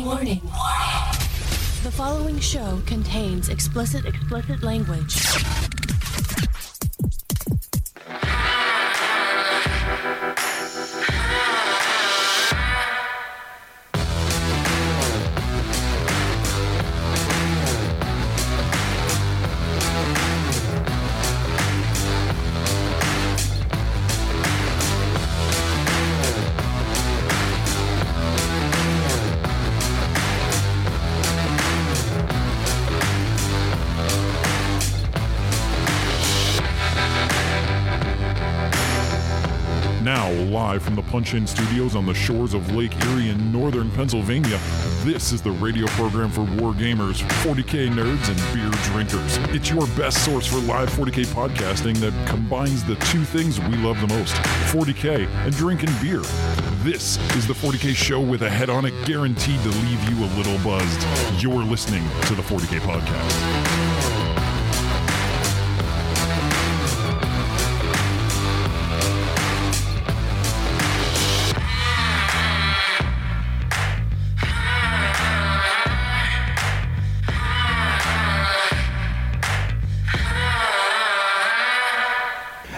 Warning. The following show contains explicit language. Live from the Punch-In Studios on the shores of Lake Erie in northern Pennsylvania, this is the radio program for war gamers, 40K nerds, and beer drinkers. It's your best source for live 40K podcasting that combines the two things we love the most, 40K and drinking beer. This is the 40K show with a head on it guaranteed to leave you a little buzzed. You're listening to the 40K podcast.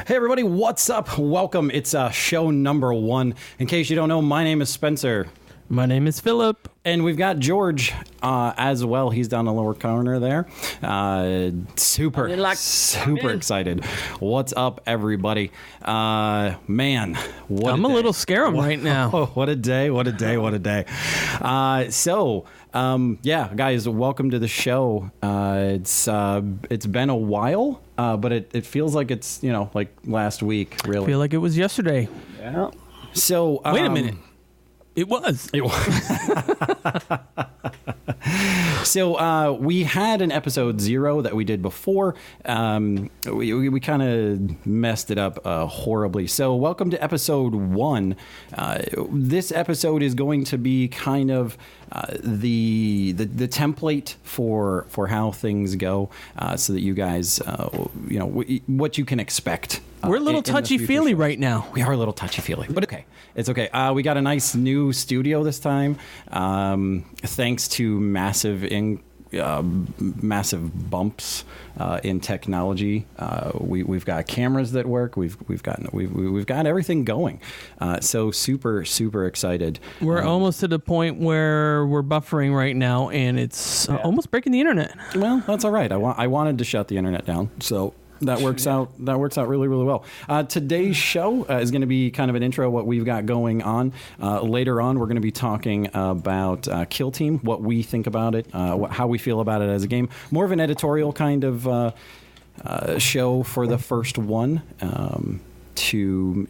Hey everybody, what's up? Welcome. It's show number 1. In case you don't know, my name is Spencer. My name is Philip. And we've got George as well. He's down the lower corner there. Super excited. What's up, everybody? Man, what I'm a little scared right now. Oh, what a day, what a day, what a day. Yeah, guys, welcome to the show. It's been a while, but it feels like it's, like last week, really. I feel like it was yesterday. Yeah. So wait a minute. It was. So we had an episode 0 that we did before. We kind of messed it up horribly. So welcome to episode 1. This episode is going to be kind of the template for how things go, so that you guys, what you can expect. We're a little touchy-feely right now. We are a little touchy-feely, but okay. It's okay. We got a nice new studio this time, thanks to massive bumps in technology. We've got cameras that work. We've got everything going. So super excited. We're almost to the point where we're buffering right now, and it's almost breaking the internet. Well, that's all right. I wanted to shut the internet down, so. That works out really well. Today's show is going to be kind of an intro of what we've got going on. Later on, we're going to be talking about Kill Team, what we think about it, how we feel about it as a game. More of an editorial kind of show for the first one. To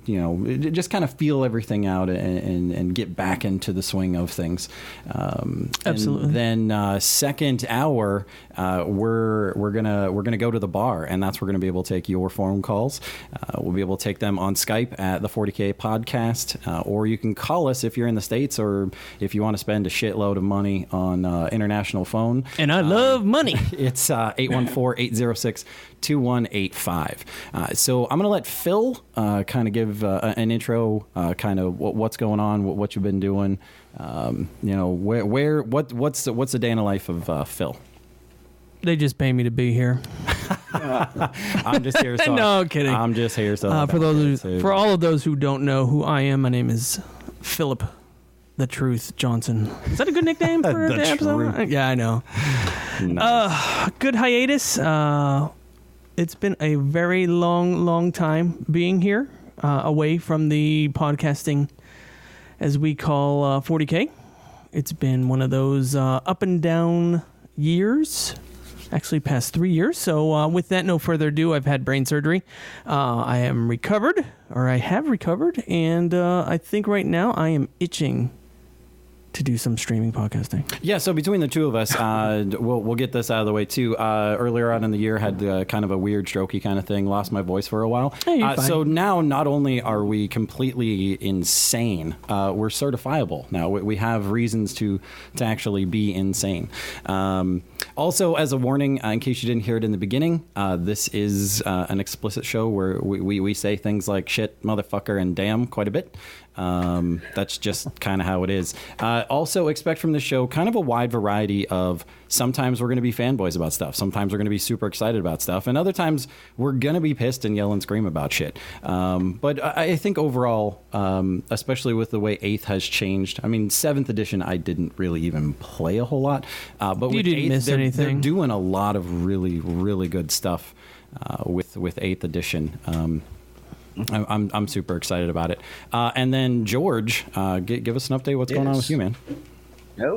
just kind of feel everything out and get back into the swing of things. Absolutely. And then second hour, we're gonna go to the bar, and that's where we're gonna be able to take your phone calls. We'll be able to take them on Skype at the 40K podcast, or you can call us if you're in the States, or if you want to spend a shitload of money on international phone. And I love money. It's 814-806-2185. So I'm gonna let Phil kind of give an intro, kind of what's going on, what you've been doing, what's the day in the life of Phil. They just pay me to be here. I'm just here. So no, I'm kidding. I'm just here. So for all of those who don't know who I am, my name is Philip the Truth Johnson. Is that a good nickname for the episode? Yeah, I know. Nice. Good hiatus. It's been a very long time being here, away from the podcasting, as we call 40K. It's been one of those up and down years, actually past 3 years. So with that, no further ado, I've had brain surgery. I have recovered, and I think right now I am itching to do some streaming podcasting. Yeah, so between the two of us, we'll get this out of the way too. Earlier on in the year, had kind of a weird strokey kind of thing, lost my voice for a while. Hey, you're fine. So now, not only are we completely insane, we're certifiable now. We have reasons to actually be insane. Also, as a warning, in case you didn't hear it in the beginning, this is an explicit show where we say things like shit, motherfucker, and damn quite a bit. That's just kind of how it is. Also, expect from the show kind of a wide variety of, sometimes we're going to be fanboys about stuff, sometimes we're going to be super excited about stuff, and other times we're going to be pissed and yell and scream about shit. But I think overall, especially with the way 8th has changed, I mean, 7th edition I didn't really even play a whole lot, but you with didn't 8th, miss anything. they're doing a lot of really, really good stuff with 8th edition. I'm super excited about it. And then George, give us an update. What's going on with you, man?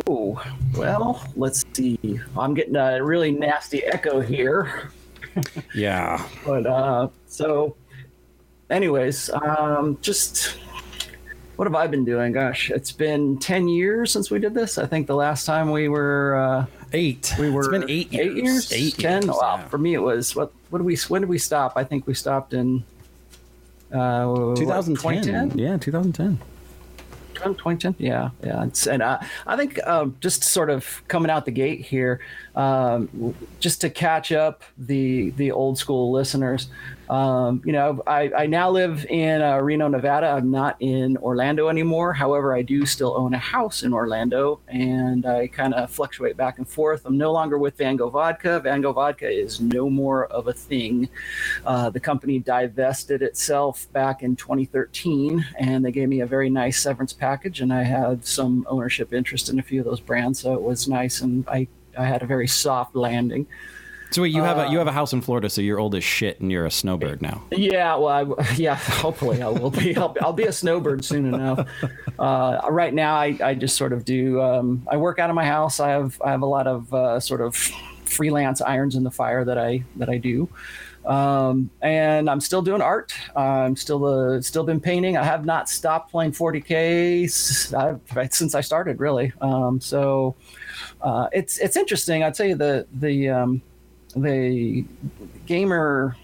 Oh, well, let's see. I'm getting a really nasty echo here. Yeah. But so, anyways, just what have I been doing? Gosh, it's been 10 years since we did this. I think the last time we were 8. It's been 8 years. 8 years. 10. Years, Wow. yeah. For me, it was when did we stop? I think we stopped in 2010. 2010? Yeah, 2010. 2010. Yeah. And I think just sort of coming out the gate here, just to catch up the old school listeners. I now live in Reno, Nevada. I'm not in Orlando anymore. However, I do still own a house in Orlando, and I kind of fluctuate back and forth. I'm no longer with Van Gogh Vodka. Van Gogh Vodka is no more of a thing. The company divested itself back in 2013, and they gave me a very nice severance package, and I had some ownership interest in a few of those brands, so it was nice, and I had a very soft landing. So wait, you have a house in Florida, so you're old as shit, and you're a snowbird now. Yeah, well, hopefully I will be. I'll be a snowbird soon enough. Right now, I just sort of do. I work out of my house. I have a lot of sort of freelance irons in the fire that I do, and I'm still doing art. I'm still been painting. I have not stopped playing 40K since I started, really. So it's interesting. I'd tell you the gamer,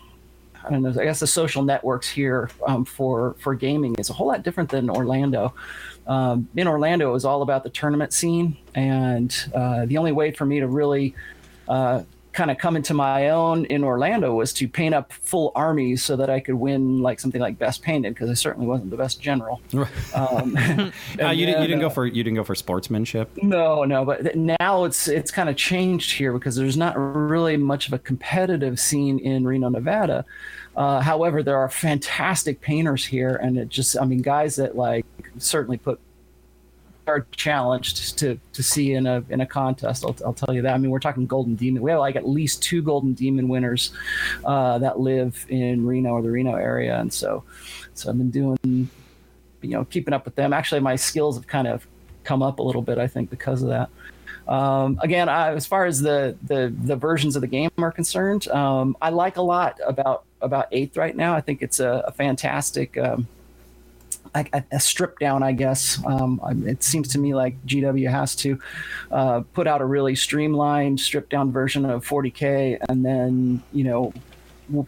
I don't know, I guess the social networks here for gaming is a whole lot different than Orlando. In Orlando, it was all about the tournament scene, and the only way for me to really kind of come into my own in Orlando was to paint up full armies so that I could win like something like best painted, because I certainly wasn't the best general. You didn't go for sportsmanship. No, but now it's kind of changed here because there's not really much of a competitive scene in Reno, Nevada. However, there are fantastic painters here, and guys that like certainly are challenged to see in a contest. I'll tell you that. I mean, we're talking Golden Demon. We have like at least 2 Golden Demon winners that live in Reno or the Reno area, and so I've been doing, keeping up with them. Actually, my skills have kind of come up a little bit, I think, because of that. Again, as far as the versions of the game are concerned, I like a lot about 8th right now. I think it's a fantastic. A strip down, I guess. It seems to me like GW has to put out a really streamlined, stripped down version of 40K, and then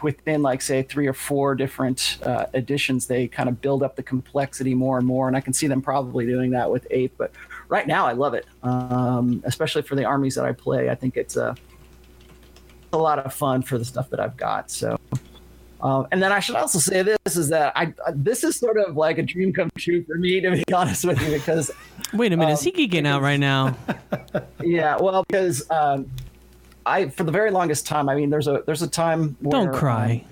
within like say 3 or 4 different editions, they kind of build up the complexity more and more. And I can see them probably doing that with 8th. But right now, I love it, especially for the armies that I play. I think it's a lot of fun for the stuff that I've got. So. And then I should also say this is that this is sort of like a dream come true for me, to be honest with you, because wait a minute, is he geeking out right now? Yeah, well, because for the very longest time, I mean, there's a time where don't cry.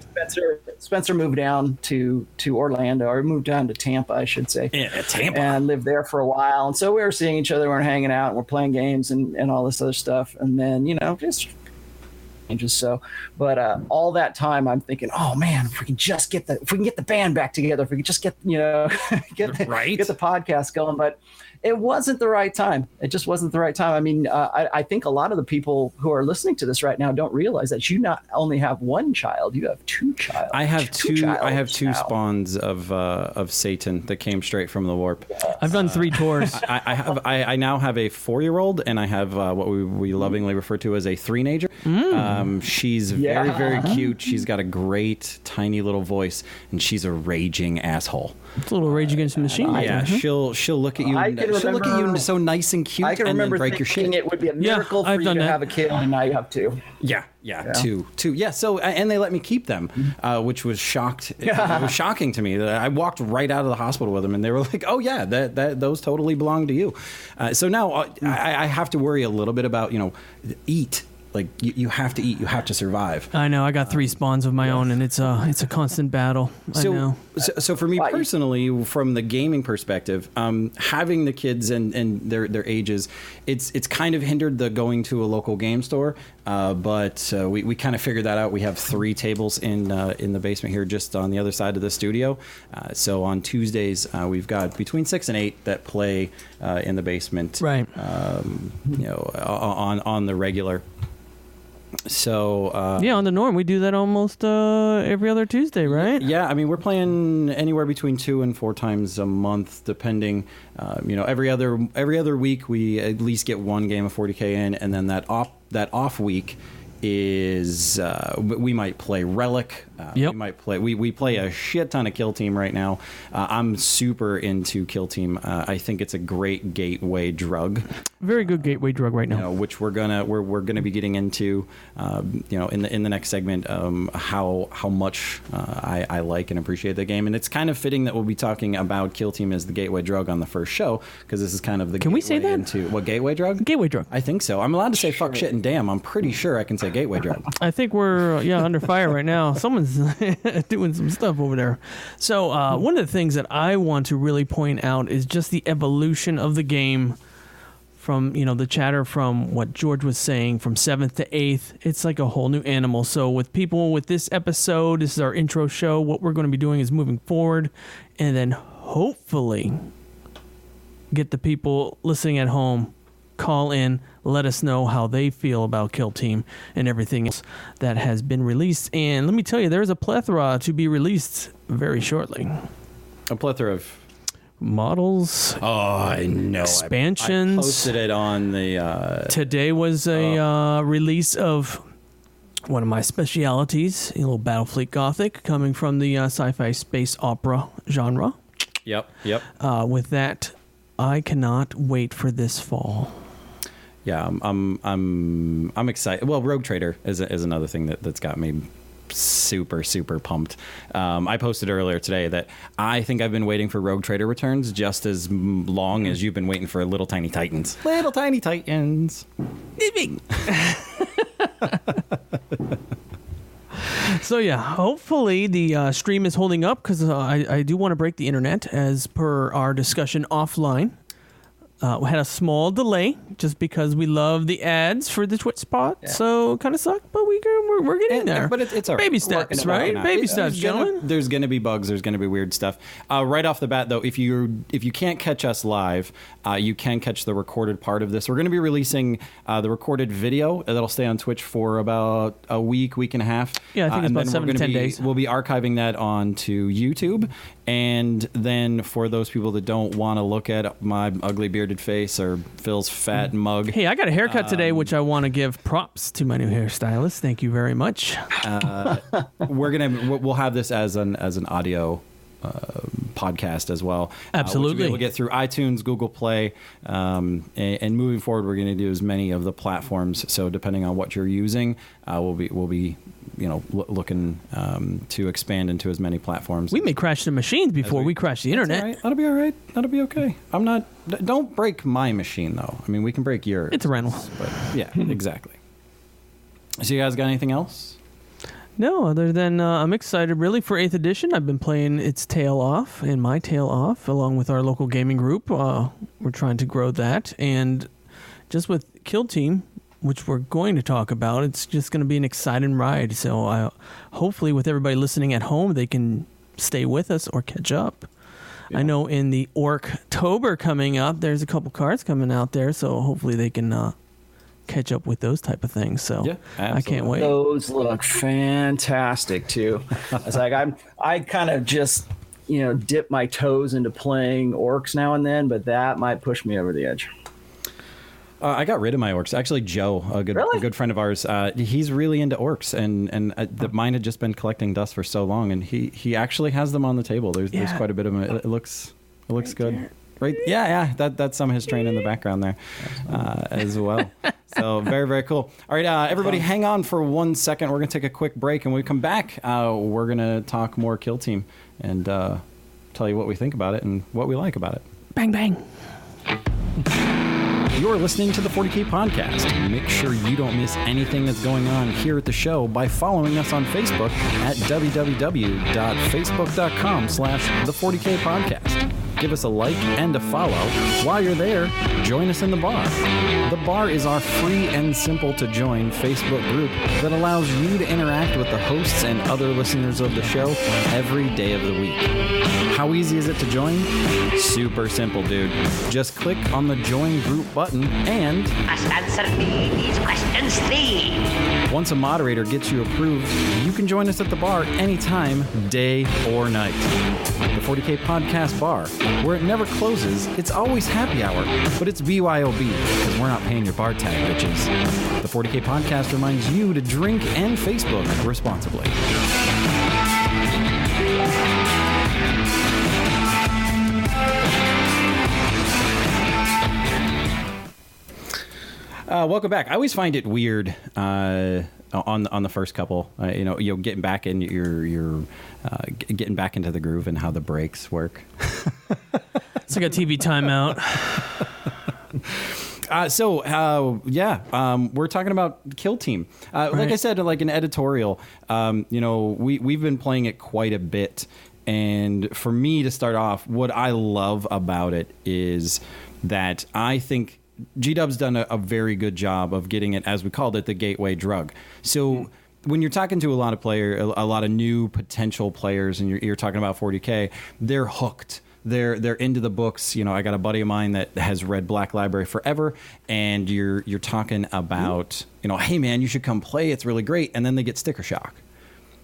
Spencer moved down to Orlando, or moved down to Tampa, I should say. Yeah, Tampa. And lived there for a while, and so we were seeing each other, we were hanging out, and we're playing games and all this other stuff, and then just. So, but all that time I'm thinking, oh man, if we can get the band back together, if we could just get the podcast going. But it wasn't the right time. It just wasn't the right time. I mean, I think a lot of the people who are listening to this right now don't realize that you not only have one child, you have 2 child. I have two spawns of Satan that came straight from the warp. I've done 3 tours. I now have a 4-year-old, and I have what we lovingly refer to as a 3-nager. She's very, very cute. She's got a great tiny little voice, and she's a raging asshole. It's a little Rage Against the Machine. Yeah, she'll look at you. I can she'll look at you so nice and cute, I can remember break your shit. it would be a miracle for you to have a kid, and now you have two. Yeah, two. Yeah, so and they let me keep them, which was it was shocking to me. I walked right out of the hospital with them, and they were like, "Oh yeah, that those totally belong to you." So now I have to worry a little bit about eat. Like you have to eat, you have to survive. I know. I got 3 spawns of my own, and it's a constant battle. I know. So for me personally, from the gaming perspective, having the kids and their ages, it's kind of hindered the going to a local game store. But we kind of figured that out. We have 3 tables in the basement here, just on the other side of the studio. So on Tuesdays, we've got between 6 and 8 that play in the basement. Right. On the regular. So on the norm we do that almost every other Tuesday, right? Yeah, I mean we're playing anywhere between 2 and 4 times a month, depending. Every other week we at least get 1 game of 40K in, and then that off week is we might play Relic. We might play. We play a shit ton of Kill Team right now. I'm super into Kill Team. I think it's a great gateway drug. Very good gateway drug right now. Which we're gonna be getting into. In the next segment, how much I like and appreciate the game, and it's kind of fitting that we'll be talking about Kill Team as the gateway drug on the first show, because this is kind of the. Can we say that? Into what gateway drug? Gateway drug. I think so. I'm allowed to say fuck, shit, and damn. I'm pretty sure I can say gateway drug. I think we're under fire right now. Someone's doing some stuff over there. So one of the things that I want to really point out is just the evolution of the game. From the chatter from what George was saying from 7th to 8th, it's like a whole new animal. So with this episode, this is our intro show. What we're going to be doing is moving forward, and then hopefully get the people listening at home call in, let us know how they feel about Kill Team and everything else that has been released. And let me tell you, there's a plethora to be released very shortly. A plethora of models. Oh, I know. Expansions. I posted it on the. Today was a release of one of my specialities, a little Battlefleet Gothic, coming from the sci-fi space opera genre. Yep. With that, I cannot wait for this fall. Yeah, I'm excited. Well, Rogue Trader is another thing that's got me super pumped. I posted earlier today that I think I've been waiting for Rogue Trader returns just as long as you've been waiting for Little Tiny Titans. Little Tiny Titans. So yeah, hopefully the stream is holding up, because I do want to break the internet as per our discussion offline. We had a small delay just because we love the ads for the Twitch spot, so kind of sucked, but we're getting there. But it's all right. Baby steps, right? Baby steps, gentlemen. There's going to be bugs. There's going to be weird stuff. Right off the bat, though, if you can't catch us live, you can catch the recorded part of this. We're going to be releasing the recorded video that'll stay on Twitch for about a week and a half. Yeah, I think it's about 7 to 10 days. We'll be archiving that onto YouTube. And then for those people that don't want to look at my ugly bearded face or Phil's fat mug. Hey, I got a haircut today, which I want to give props to my new hairstylist. Thank you very much. We'll have this as an audio podcast as well. Absolutely. We'll get through iTunes, Google Play, and moving forward, we're going to do as many of the platforms. So depending on what you're using, we'll be looking to expand into as many platforms. We may crash the machines before we crash the internet. All right. That'll be all right. That'll be okay. Don't break my machine though. I mean, we can break yours. It's a rental. But yeah, exactly. So you guys got anything else? No, other than I'm excited really for 8th edition. I've been playing its tail off and my tail off along with our local gaming group. We're trying to grow that, and just with Kill Team, which we're going to talk about, it's just going to be an exciting ride. So hopefully with everybody listening at home, they can stay with us or catch up. Yeah. I know in the Orktober coming up, there's a couple cards coming out there, so hopefully they can catch up with those type of things. So yeah, I can't wait. Those look fantastic too. It's like I kind of just dip my toes into playing orcs now and then, but that might push me over the edge. I got rid of my orcs. Actually, Joe, a good friend of ours, he's really into orcs, and mine had just been collecting dust for so long, and he actually has them on the table. There's quite a bit of them. It looks good. Right? Yeah. That's some of his train in the background there as well. So very, very cool. All right, everybody, hang on for 1 second. We're going to take a quick break, and when we come back, we're going to talk more Kill Team and tell you what we think about it and what we like about it. Bang, bang. You're listening to the 40K Podcast. Make sure you don't miss anything that's going on here at the show by following us on Facebook at www.facebook.com/the40K Podcast. Give us a like and a follow. While you're there, join us in the bar. The bar is our free and simple to join Facebook group that allows you to interact with the hosts and other listeners of the show every day of the week. How easy is it to join? Super simple, dude. Just click on the join group button and Must answer these questions, 3. Once a moderator gets you approved, you can join us at the bar anytime, day or night. The 40K Podcast Bar, where it never closes, it's always happy hour, but it's BYOB because we're not paying your bar tag, bitches. The 40K Podcast reminds you to drink and Facebook responsibly. Welcome back. I always find it weird on the first couple, getting back in you're getting back into the groove and how the breaks work. It's like a TV timeout. We're talking about Kill Team. Right. Like I said, like an editorial, we've been playing it quite a bit. And for me to start off, what I love about it is that I think G-Dub's done a very good job of getting it, as we called it, the gateway drug. So when you're talking to a lot of new potential players, and you're talking about 40K, they're hooked. They're into the books. I got a buddy of mine that has read Black Library forever, and you're talking about, hey man, you should come play. It's really great. And then they get sticker shock.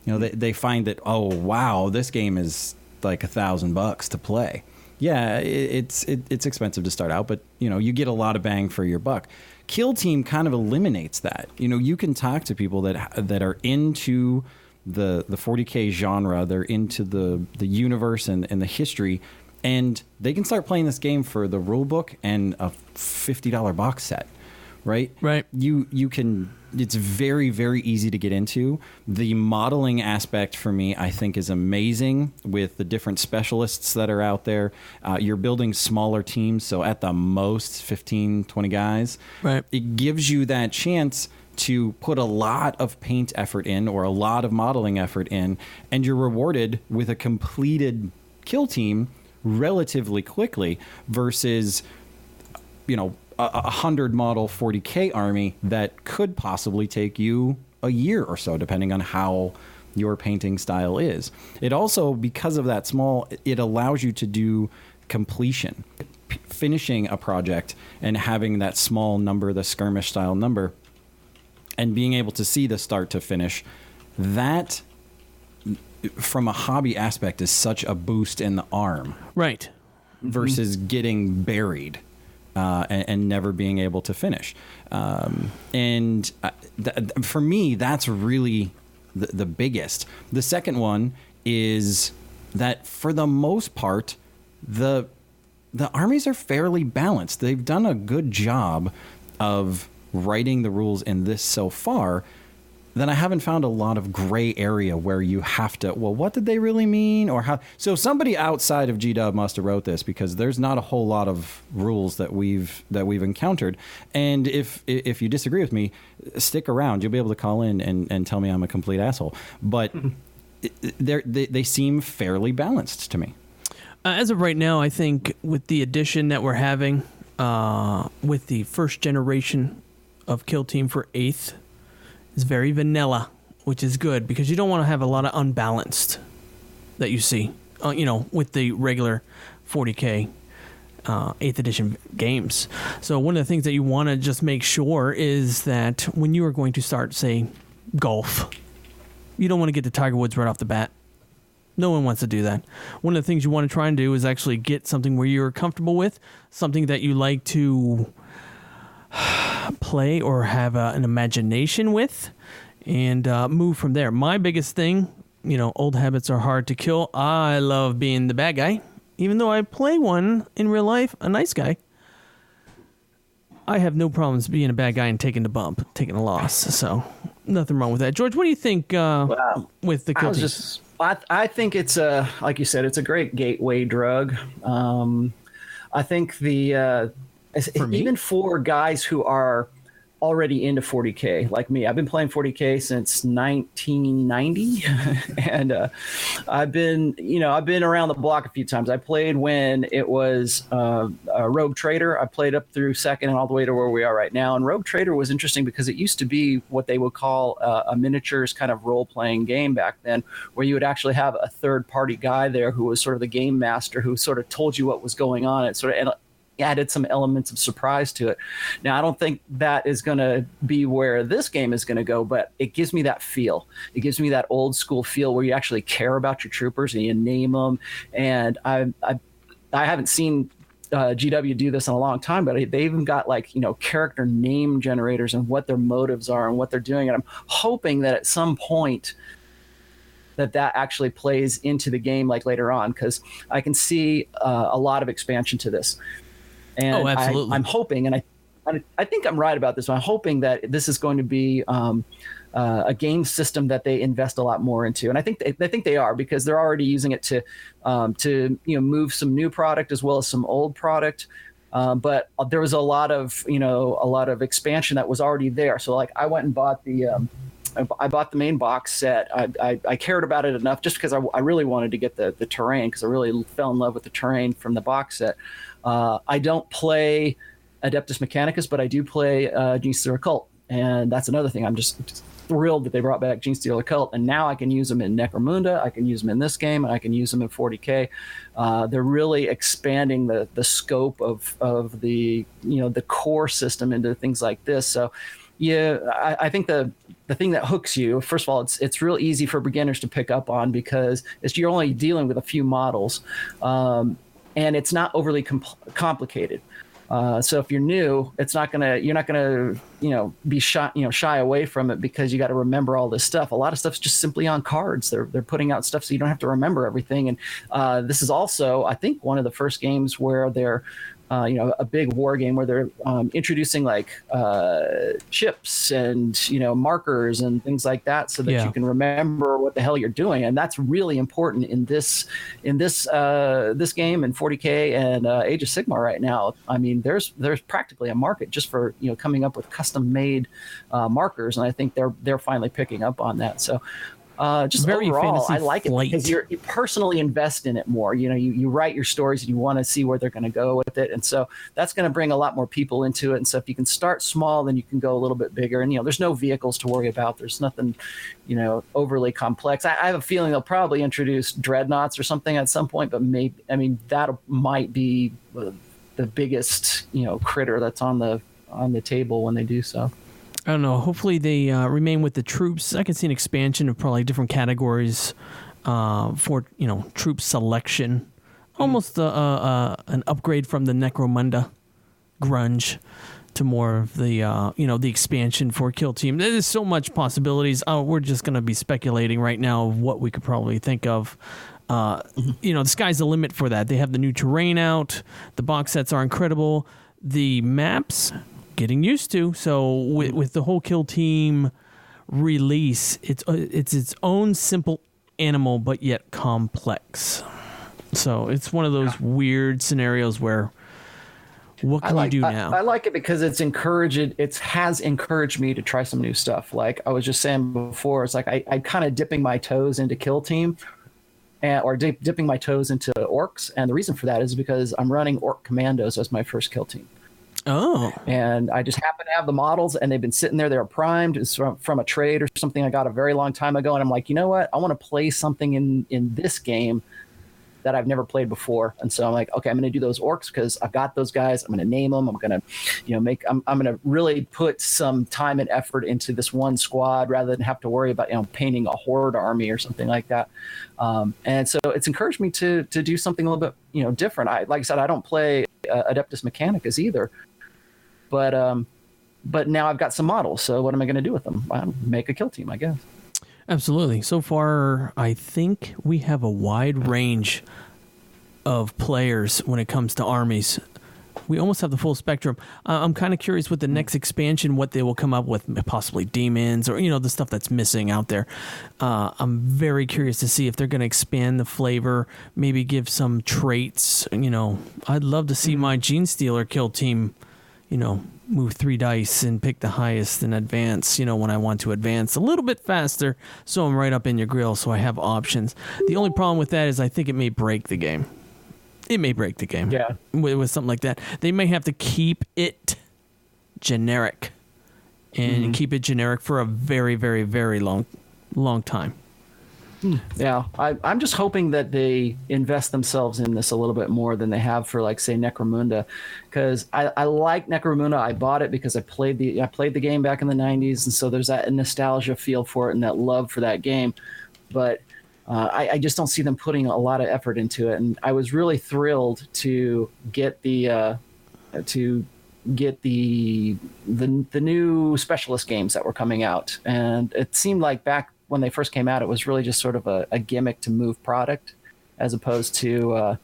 They find that, oh wow, this game is like $1,000 to play. Yeah, it's expensive to start out, but you get a lot of bang for your buck. Kill Team kind of eliminates that. You can talk to people that are into the 40K genre, they're into the universe and the history, and they can start playing this game for the rule book and a $50 box set. Right? You can. It's very, very easy to get into. The modeling aspect for me, I think, is amazing with the different specialists that are out there. You're building smaller teams, so at the most 15, 20 guys. Right. It gives you that chance to put a lot of paint effort in or a lot of modeling effort in, and you're rewarded with a completed kill team relatively quickly versus, a 100 model 40K army that could possibly take you a year or so, depending on how your painting style is. It also, because of that small, it allows you to do completion, finishing a project and having that small number, the skirmish style number, and being able to see the start to finish. That, from a hobby aspect, is such a boost in the arm. Right. Versus getting buried. And never being able to finish. For me, that's really the biggest. The second one is that for the most part, the armies are fairly balanced. They've done a good job of writing the rules in this so far. Then I haven't found a lot of gray area where you have to, well, what did they really mean? Or how? So somebody outside of G-Dub must have wrote this, because there's not a whole lot of rules that we've encountered. And if you disagree with me, stick around. You'll be able to call in and tell me I'm a complete asshole. But they seem fairly balanced to me. As of right now, I think with the addition that we're having with the first generation of Kill Team for 8th, it's very vanilla, which is good because you don't want to have a lot of unbalanced that you see, with the regular 40K 8th edition games. So one of the things that you want to just make sure is that when you are going to start, say, golf, you don't want to get to Tiger Woods right off the bat. No one wants to do that. One of the things you want to try and do is actually get something where you're comfortable with, something that you like to play or have an imagination with, and move from there. My biggest thing, old habits are hard to kill. I love being the bad guy, even though I play one in real life, a nice guy, I have no problems being a bad guy and taking the bump, taking a loss. So nothing wrong with that. George, what do you think with the kill team? I think it's like you said, it's a great gateway drug. I think even for guys who are already into 40K like me, I've been playing 40K since 1990, and I've been around the block a few times. I played when it was a Rogue Trader. I played up through second and all the way to where we are right now. And Rogue Trader was interesting because it used to be what they would call a miniatures kind of role-playing game back then, where you would actually have a third-party guy there who was sort of the game master, who sort of told you what was going on. It sort of added some elements of surprise to it. Now, I don't think that is going to be where this game is going to go, but it gives me that feel. It gives me that old school feel where you actually care about your troopers and you name them. And I haven't seen GW do this in a long time, but they even got character name generators and what their motives are and what they're doing. And I'm hoping that at some point that actually plays into the game later on, because I can see a lot of expansion to this. And absolutely. I'm hoping, and I think I'm right about this. I'm hoping that this is going to be a game system that they invest a lot more into, and I think they are, because they're already using it to move some new product as well as some old product. But there was a lot of expansion that was already there. So I went and bought I bought the main box set. I cared about it enough just because I really wanted to get the terrain, because I really fell in love with the terrain from the box set. I don't play Adeptus Mechanicus, but I do play Genestealer Occult, and that's another thing. I'm just thrilled that they brought back Genestealer Occult, and now I can use them in Necromunda, I can use them in this game, and I can use them in 40K. They're really expanding the scope of the core system into things like this. So yeah, I think the thing that hooks you, first of all, it's real easy for beginners to pick up on, because you're only dealing with a few models, and it's not overly complicated. So if you're new, you're not gonna be shy away from it, because you got to remember all this stuff. A lot of stuff's just simply on cards. They're putting out stuff so you don't have to remember everything. And this is also, I think, one of the first games where they're a big war game where they're introducing chips and markers and things like that, so that you can remember what the hell you're doing. And that's really important in this game in 40K and Age of Sigmar right now. I mean, there's practically a market just for coming up with custom made markers, and I think they're finally picking up on that. So just very overall, Fantasy I like it Flight. because you personally invest in it more. You write your stories and you want to see where they're going to go with it. And so that's going to bring a lot more people into it. And so if you can start small, then you can go a little bit bigger. And, there's no vehicles to worry about. There's nothing, overly complex. I have a feeling they'll probably introduce dreadnoughts or something at some point, but that might be the biggest, critter that's on the table when they do so. I don't know. Hopefully they remain with the troops. I can see an expansion of probably different categories for troop selection. Almost an upgrade from the Necromunda grunge to more of the the expansion for Kill Team. There's so much possibilities. We're just going to be speculating right now of what we could probably think of. The sky's the limit for that. They have the new terrain out. The box sets are incredible. The maps, getting used to. So with the whole Kill Team release, it's its own simple animal, but yet complex. So it's one of those weird scenarios where what can you do now? I like it because it has encouraged me to try some new stuff. Like I was just saying before, it's like I'm kind of dipping my toes into Kill Team. Or dipping my toes into orcs. And the reason for that is because I'm running orc commandos as my first Kill Team. Oh. And I just happen to have the models, and they've been sitting there. They're primed. It's from a trade or something I got a very long time ago. And I'm like, you know what? I want to play something in this game that I've never played before. And so I'm like, okay, I'm going to do those orcs because I've got those guys. I'm going to name them. I'm going to, I'm going to really put some time and effort into this one squad rather than have to worry about, painting a horde army or something like that. And so it's encouraged me to do something a little bit, different. Like I said, I don't play Adeptus Mechanicus either, but now I've got some models. So what am I going to do with them? I'll make a Kill Team, I guess. Absolutely. So far, I think we have a wide range of players when it comes to armies. We almost have the full spectrum. I'm kind of curious with the next expansion, what they will come up with, possibly demons or, the stuff that's missing out there. I'm very curious to see if they're going to expand the flavor, maybe give some traits. I'd love to see my Gene Stealer kill team, move 3 dice and pick the highest and advance, when I want to advance a little bit faster. So I'm right up in your grill. So I have options. The only problem with that is I think it may break the game. It may break the game. Yeah. With something like that. They may have to keep it generic and keep it generic for a very, very, very long time. Yeah. I'm just hoping that they invest themselves in this a little bit more than they have for, like, say, Necromunda. Because I like Necromunda. I bought it because I played the game back in the 90s. And so there's that nostalgia feel for it and that love for that game. But I just don't see them putting a lot of effort into it, and I was really thrilled to get the new specialist games that were coming out. And it seemed like back when they first came out, it was really just sort of a gimmick to move product, as opposed to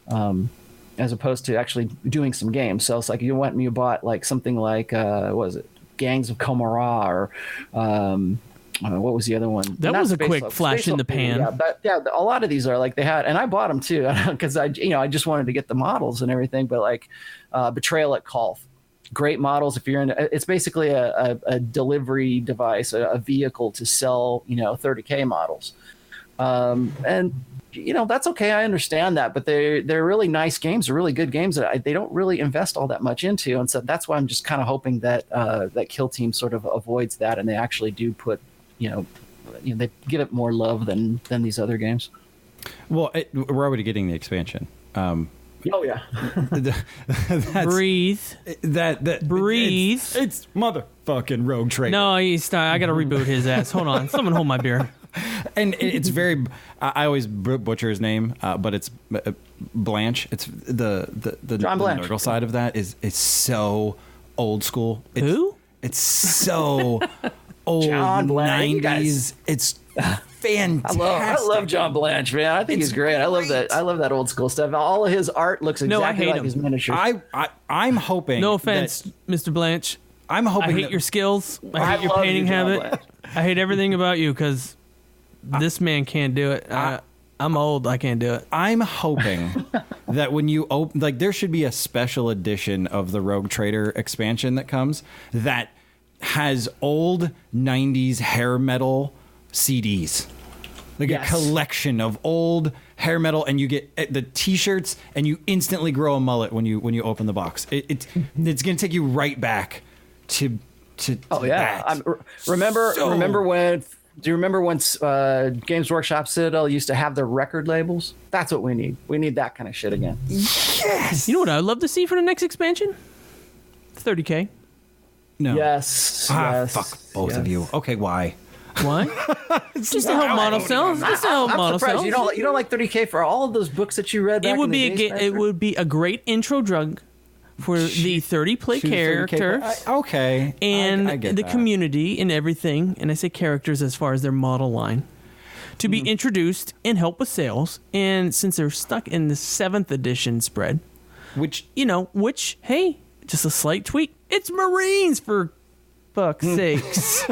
actually doing some games. So it's like you went and you bought like something like what was it, Gangs of Komara, or what was the other one? That was a quick flash in the pan. Yeah, but a lot of these are like they had, and I bought them too because I just wanted to get the models and everything. But like Betrayal at Kolth, great models. If you're in, it's basically a delivery device, a vehicle to sell 30K models, and that's okay. I understand that, but they're really nice games. They're really good games that they don't really invest all that much into, and so that's why I'm just kind of hoping that that Kill Team sort of avoids that, and they actually do put. They give it more love than these other games. Well, we're already getting the expansion. Oh yeah. Breathe. Breathe. It's motherfucking Rogue Trader. No, I got to reboot his ass. Hold on. Someone hold my beer. And it's very. I always butcher his name, but it's Blanche. It's the John Blanche. Nurgle side of that is so old school. Who? It's so. Old John Blanche. 90s. It's fantastic. I love John Blanche, man. I think he's great. I love that old school stuff. All of his art looks exactly like his miniatures. I'm hoping. No offense, Mr. Blanche. I'm hoping. I hate your skills. I hate your painting habit. I hate everything about you because this man can't do it. I'm old. I can't do it. I'm hoping that when you open, like, there should be a special edition of the Rogue Trader expansion that comes that has old 90s hair metal CDs. Like a collection of old hair metal, and you get the t-shirts, and you instantly grow a mullet when you open the box. It's going to take you right back to oh yeah. that. Remember when Games Workshop Citadel used to have the record labels? That's what we need. We need that kind of shit again. Yes. You know what I'd love to see for the next expansion? 30K. No. Yes. Fuck both of you. Okay, why? Why? Just to help mono cells. Just to help mono cells. You don't like 30K for all of those books that you read back It would in be the days, it would be a great intro drug for the 30 play characters. Okay. And I get the that. community and everything, and I say characters as far as their model line, to be introduced and help with sales. And since they're stuck in the 7th edition spread, which hey, just a slight tweak. It's Marines, for fuck's sakes.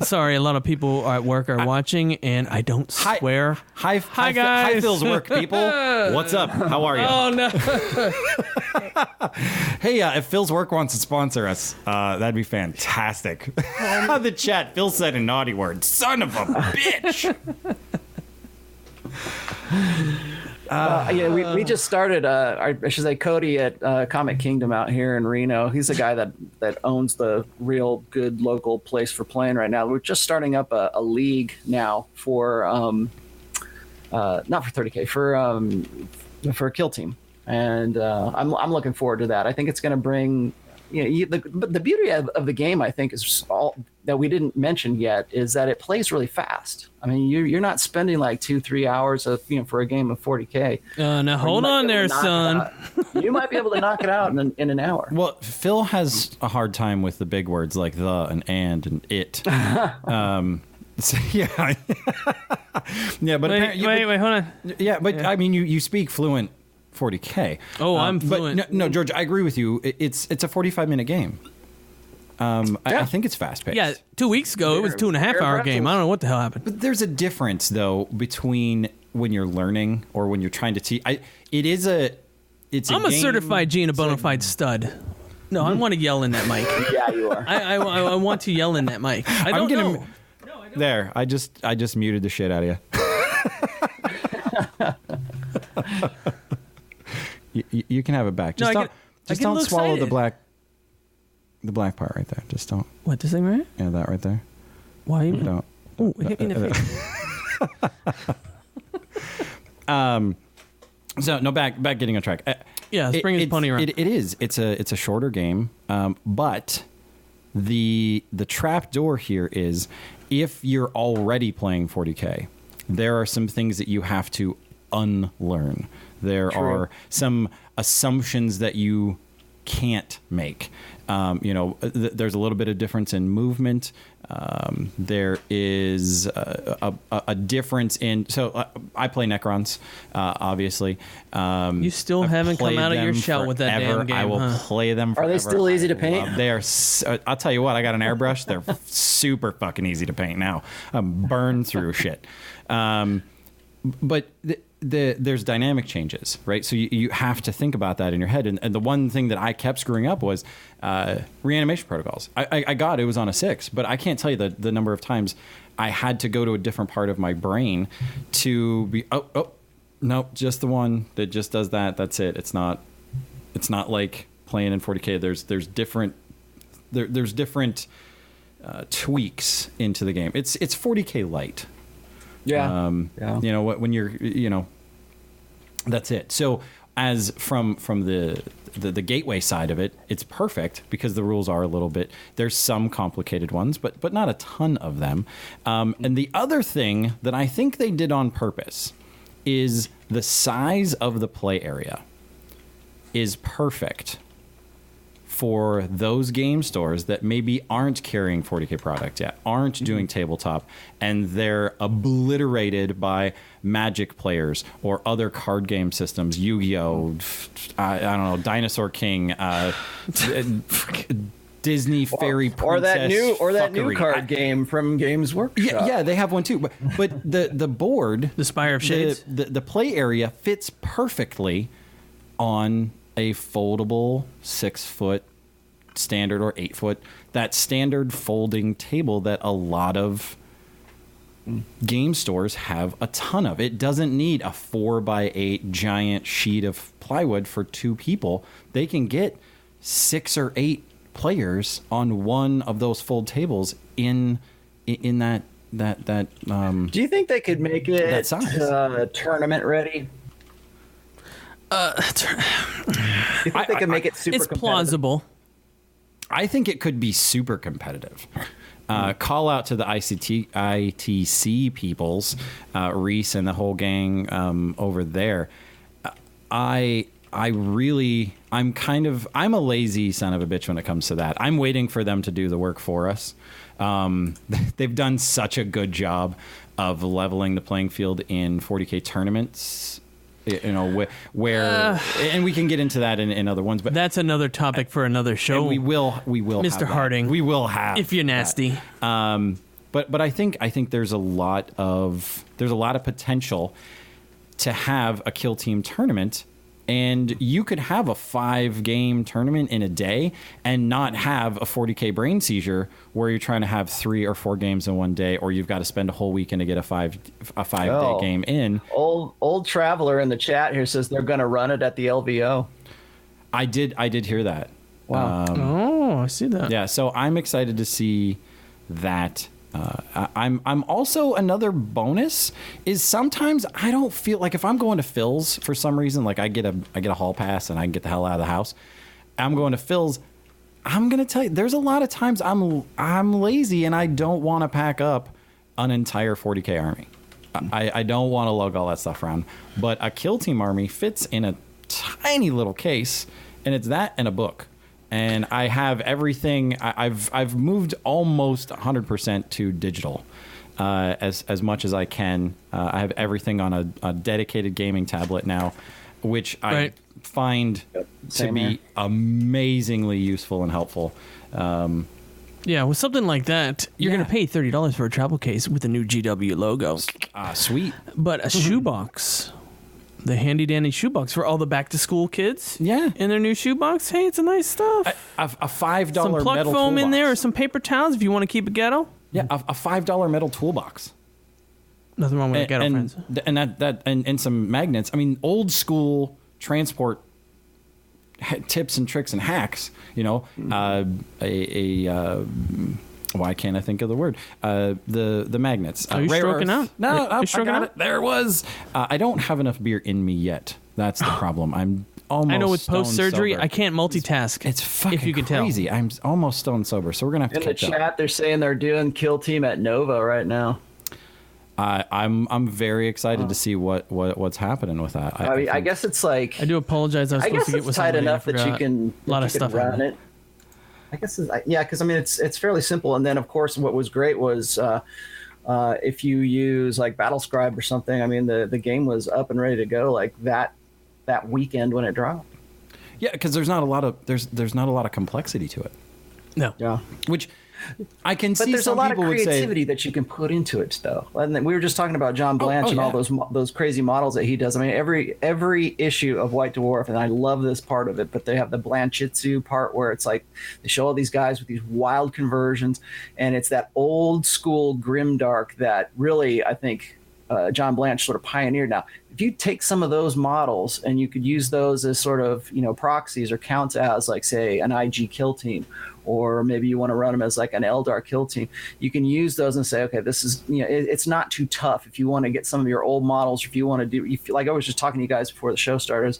Sorry, a lot of people at work are watching, and I don't swear. Hi guys. Hi, Phil's work, people. What's up? How are you? Oh, no. Hey, if Phil's work wants to sponsor us, that'd be fantastic. The chat, Phil said a naughty word. Son of a bitch. We just started, I should say, Cody at Comic Kingdom out here in Reno. He's the guy that owns the real good local place for playing right now. We're just starting up a league now for, not for 30K, for a kill team. And I'm looking forward to that. I think it's going to bring, the beauty of the game, I think, is all that we didn't mention yet, is that it plays really fast. I mean, you're not spending like 2-3 hours of for a game of 40K. Now hold on there, son. You might be able to knock it out in an hour. Well, Phil has a hard time with the big words like the and it. So, yeah. Yeah, but wait, hold on. Yeah, but I mean, you speak fluent 40K. Oh, I'm fluent. But no, George, I agree with you. It's a 45-minute game. I think it's fast-paced. Yeah, 2 weeks ago, it was 2.5-hour game. I don't know what the hell happened. But there's a difference, though, between when you're learning or when you're trying to teach. I'm a certified G and a bona fide stud. No, I want to yell in that mic. Yeah, you are. I want to yell in that mic. I don't know. No, I don't. There, I just muted the shit out of you. You can have it back. Just don't swallow the black part right there. Just don't. What, this thing right? Yeah, that right there. Why you don't? Oh, it hit me in the face. So no, back getting on track. Yeah, let's bring his pony around. It is. It's a shorter game, but the trap door here is if you're already playing 40K, there are some things that you have to unlearn. There are some assumptions that you can't make. There's a little bit of difference in movement. There is a difference in. So I play Necrons, obviously. You still haven't come out of your shell with that damn game. I will play them forever. Are they still easy to paint? They are. I'll tell you what. I got an airbrush. They're super fucking easy to paint now. Burn through shit. But there's dynamic changes, right? So you have to think about that in your head. And the one thing that I kept screwing up was reanimation protocols. I got it was on a 6, but I can't tell you the number of times I had to go to a different part of my brain to be, no, just the one that just does that. That's it. It's not like playing in 40K. There's different tweaks into the game. It's 40K light. Yeah. When you're, that's it. So as from the gateway side of it, it's perfect because the rules are a little bit, there's some complicated ones, but not a ton of them. And the other thing that I think they did on purpose is the size of the play area is perfect for those game stores that maybe aren't carrying 40K product yet, aren't doing tabletop, and they're obliterated by Magic players or other card game systems, Yu-Gi-Oh, I don't know, Dinosaur King, Disney Fairy Princess, or that new card game from Games Workshop. Yeah, they have one too. But the board, the Spire of Shades, the play area fits perfectly on a foldable 6-foot standard or 8-foot, that standard folding table that a lot of game stores have a ton of. It doesn't need a 4x8 giant sheet of plywood for 2 people. They can get 6 or 8 players on one of those fold tables in that. Do you think they could make it tournament ready? Do you think they can make it super it's competitive? Plausible. I think it could be super competitive. Call out to the ITC peoples, Reese and the whole gang over there. I'm a lazy son of a bitch when it comes to that. I'm waiting for them to do the work for us. They've done such a good job of leveling the playing field in 40K tournaments. Where and we can get into that in other ones, but that's another topic for another show. We will, Mr. Harding. We will have if you're nasty. But I think there's a lot of potential to have a kill team tournament, and you could have a 5-game tournament in a day and not have a 40K brain seizure where you're trying to have 3 or 4 games in one day, or you've got to spend a whole weekend to get a 5-day game in. Old Traveler in the chat here says they're going to run it at the LVO. I did hear that. Wow. I see that. Yeah, so I'm excited to see that. I'm also, another bonus is sometimes I don't feel like if I'm going to Phil's for some reason, like I get a hall pass and I can get the hell out of the house. I'm going to Phil's. I'm going to tell you, there's a lot of times I'm lazy and I don't want to pack up an entire 40K army. I don't want to lug all that stuff around, but a kill team army fits in a tiny little case, and it's that and a book. And I have everything. I've moved almost 100% to digital. as much as I can. I have everything on a dedicated gaming tablet now, which I find to be amazingly useful and helpful. Yeah, with something like that, you're going to pay $30 for a travel case with a new GW logo. Sweet. But a shoebox, the handy-dandy shoebox for all the back-to-school kids in their new shoebox, hey, it's a nice stuff. A $5 some plug metal foam toolbox. in there or some paper towels if you want to keep it ghetto. Yeah, a $5 metal toolbox. Nothing wrong with ghetto, friends. And some magnets. I mean, old school transport tips and tricks and hacks. You know, why can't I think of the word? The magnets. Are you stroking out? No, I stroking got out? it. There it was. I don't have enough beer in me yet. That's the problem. I'm almost. I know with post surgery, sober. I can't multitask. It's fucking if you can crazy. tell. I'm almost stone sober, so we're gonna have to In the catch up. chat, they're saying they're doing Kill Team at Nova right now. I'm very excited to see what's happening with that. I mean, I guess it's like I do apologize. I was I supposed guess to get it's with tight somebody. enough that you can a lot of stuff run it. I guess because I mean it's fairly simple. And then of course what was great was if you use like Battlescribe or something. I mean the game was up and ready to go like that weekend when it dropped. Yeah, because there's not a lot of complexity to it. No. Yeah. Which I can see. But there's a some lot of people would say, creativity that you can put into it, though. And then we were just talking about John Blanche and all those crazy models that he does. I mean, every issue of White Dwarf, and I love this part of it. But they have the Blanchitsu part where it's like they show all these guys with these wild conversions, and it's that old school grimdark that really I think John Blanche sort of pioneered. Now, if you take some of those models and you could use those as sort of proxies or counts as like say an IG kill team. Or maybe you want to run them as like an Eldar kill team. You can use those and say, okay, this is, it's not too tough. If you want to get some of your old models, if you want to do, like I was just talking to you guys before the show started,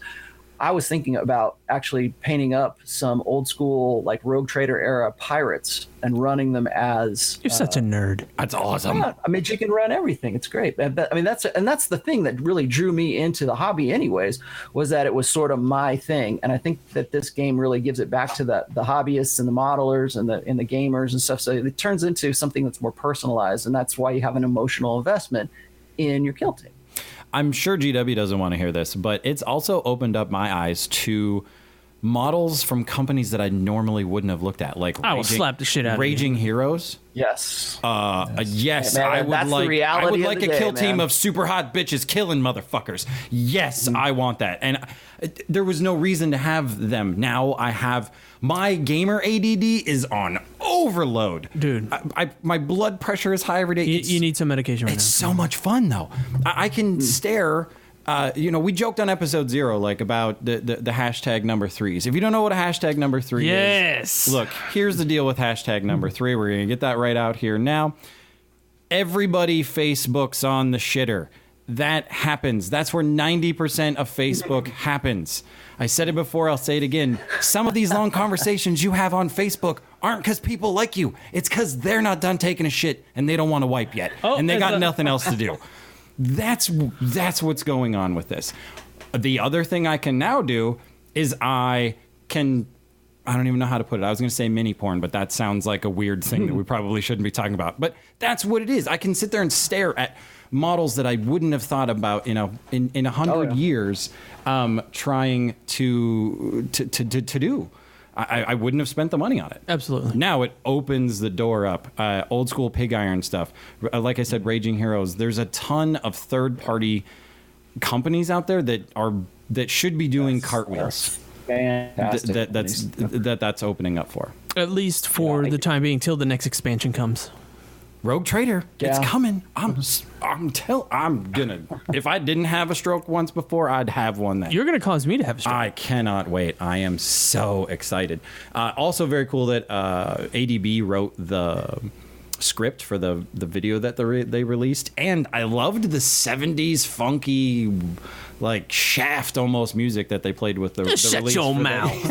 I was thinking about actually painting up some old school, like Rogue Trader era pirates and running them as. You're such a nerd. That's awesome. Yeah, I mean, you can run everything. It's great. I mean, that's the thing that really drew me into the hobby, anyways, was that it was sort of my thing, and I think that this game really gives it back to the hobbyists and the modelers and the gamers and stuff. So it turns into something that's more personalized, and that's why you have an emotional investment in your kill team. I'm sure GW doesn't want to hear this, but it's also opened up my eyes to models from companies that I normally wouldn't have looked at, like I will slap the shit out of you. Raging Heroes. Yes. Yes, Man, I would that's the like. I reality would of like the a kill day, team man. of super hot bitches killing motherfuckers. Yes, I want that. And there was no reason to have them. Now I have my gamer ADD is on overload, Dude. My blood pressure is high every day. You need some medication right It's now. so much fun though. I can stare. We joked on episode 0 like about the hashtag number 3s. If you don't know what a hashtag number 3 Yes. is, look, here's the deal with hashtag number 3. We're gonna get that right out here now. Everybody Facebook's on the shitter. That happens. That's where 90% of Facebook happens. I said it before, I'll say it again. Some of these long conversations you have on Facebook aren't because people like you. It's because they're not done taking a shit and they don't want to wipe yet. And they got nothing else to do. That's what's going on with this. The other thing I can now do is I don't even know how to put it. I was going to say mini porn, but that sounds like a weird thing that we probably shouldn't be talking about. But that's what it is. I can sit there and stare at models that I wouldn't have thought about, in 100 years, trying to do. I wouldn't have spent the money on it. Absolutely. Now it opens the door up. Old school pig iron stuff. Like I said, Raging Heroes. There's a ton of third-party companies out there that should be doing cartwheels. Fantastic. That's opening up for. At least for the time being, till the next expansion comes. Rogue Trader, it's Yeah. coming. I'm gonna. If I didn't have a stroke once before, I'd have one then. You're going to cause me to have a stroke. I cannot wait. I am so excited. Also very cool that ADB wrote the script for the video that they released, and I loved the 70s funky, like Shaft almost music that they played with the Shut release your for mouth.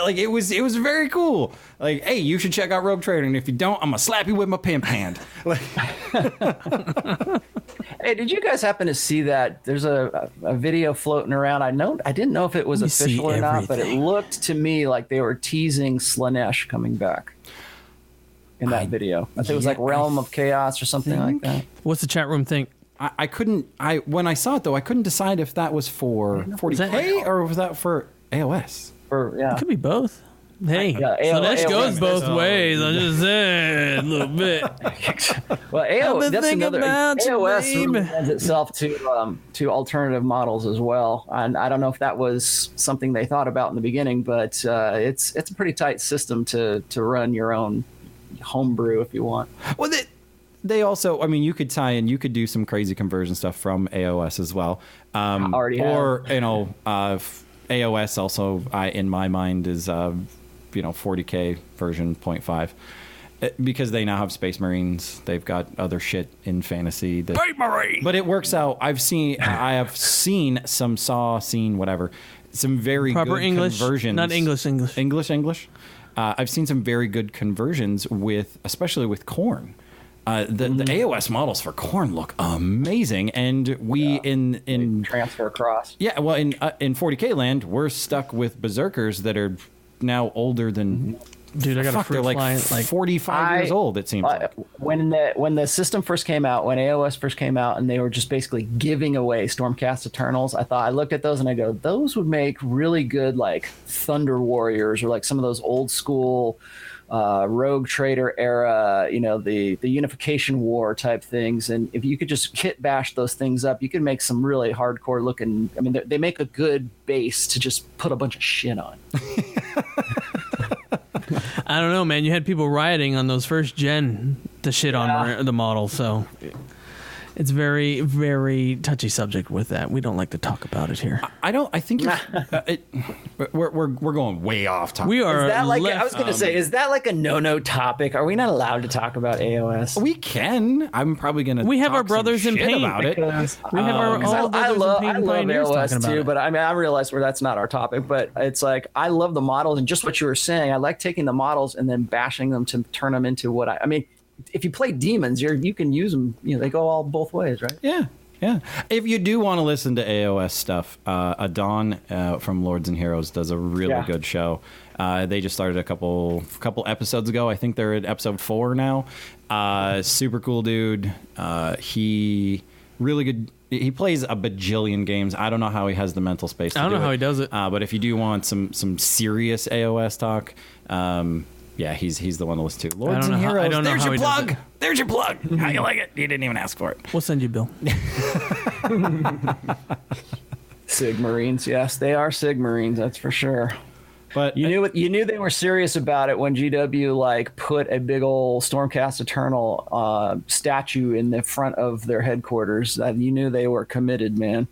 like it was very cool. Like, hey, you should check out Rogue Trader, and if you don't, I'm gonna slap you with my pimp hand. Like, Hey, did you guys happen to see that? There's a video floating around. I didn't know if it was Let me see official or not, but it everything. looked to me like they were teasing Slanesh coming back. in that video. I think it was like Realm of Chaos or something like that. What's the chat room think? I couldn't. When I saw it though, I couldn't decide if that was for 40K or was that for AOS. It could be both. Hey, so that goes both ways. I'm just saying a little bit. Well, that's another. AOS really lends itself to alternative models as well, and I don't know if that was something they thought about in the beginning, but it's a pretty tight system to run your own homebrew if you want. Well, they also, I mean, you could tie in, you could do some crazy conversion stuff from AOS as well, AOS also, in my mind, is 40K version 0.5 because they now have Space Marines. They've got other shit in fantasy. Space Marine! But it works out. I have seen some some very proper good English conversions. Not English. English. I've seen some very good conversions especially with Khorne. The AOS models for Khorne look amazing, and in transfer across. Yeah, well, in 40K land, we're stuck with berserkers that are now older than. Dude, I got a fruit they're fly, like 45 years old. It seems like when the system first came out, when AOS first came out, and they were just basically giving away Stormcast Eternals. I looked at those and I go, those would make really good like Thunder Warriors or like some of those old school. Rogue Trader era, the Unification War type things, and if you could just kit bash those things up, you could make some really hardcore looking. I mean, they make a good base to just put a bunch of shit on. I don't know, man. You had people rioting on those first gen to shit on the model, so it's very, very touchy subject with that. We don't like to talk about it here. I think we're going way off topic. We are. Is that like I was going to say? Is that like a no topic? Are we not allowed to talk about AOS? We can. I'm probably going to. We have our brothers in pain about it. We have our all I love pioneers AOS too, it. but I mean, I realize that's not our topic. But it's like I love the models, and just what you were saying. I like taking the models and then bashing them to turn them into what I mean. If you play demons, you can use them. They go all both ways, right? Yeah. If you do want to listen to AOS stuff, Adon from Lords and Heroes does a really good show. They just started a couple episodes ago. I think they're at episode 4 now. Super cool dude. He really good. He plays a bajillion games. I don't know how he has the mental space to do it. I don't know how he does it. But if you do want some serious AOS talk, yeah, he's the one to listen to. Lords and Heroes. I don't know There's how your he plug. does it. There's your plug. How you like it? You didn't even ask for it. We'll send you a bill. Sig Marines, yes, they are Sig Marines. That's for sure. But you knew they were serious about it when GW put a big old Stormcast Eternal statue in the front of their headquarters. You knew they were committed, man.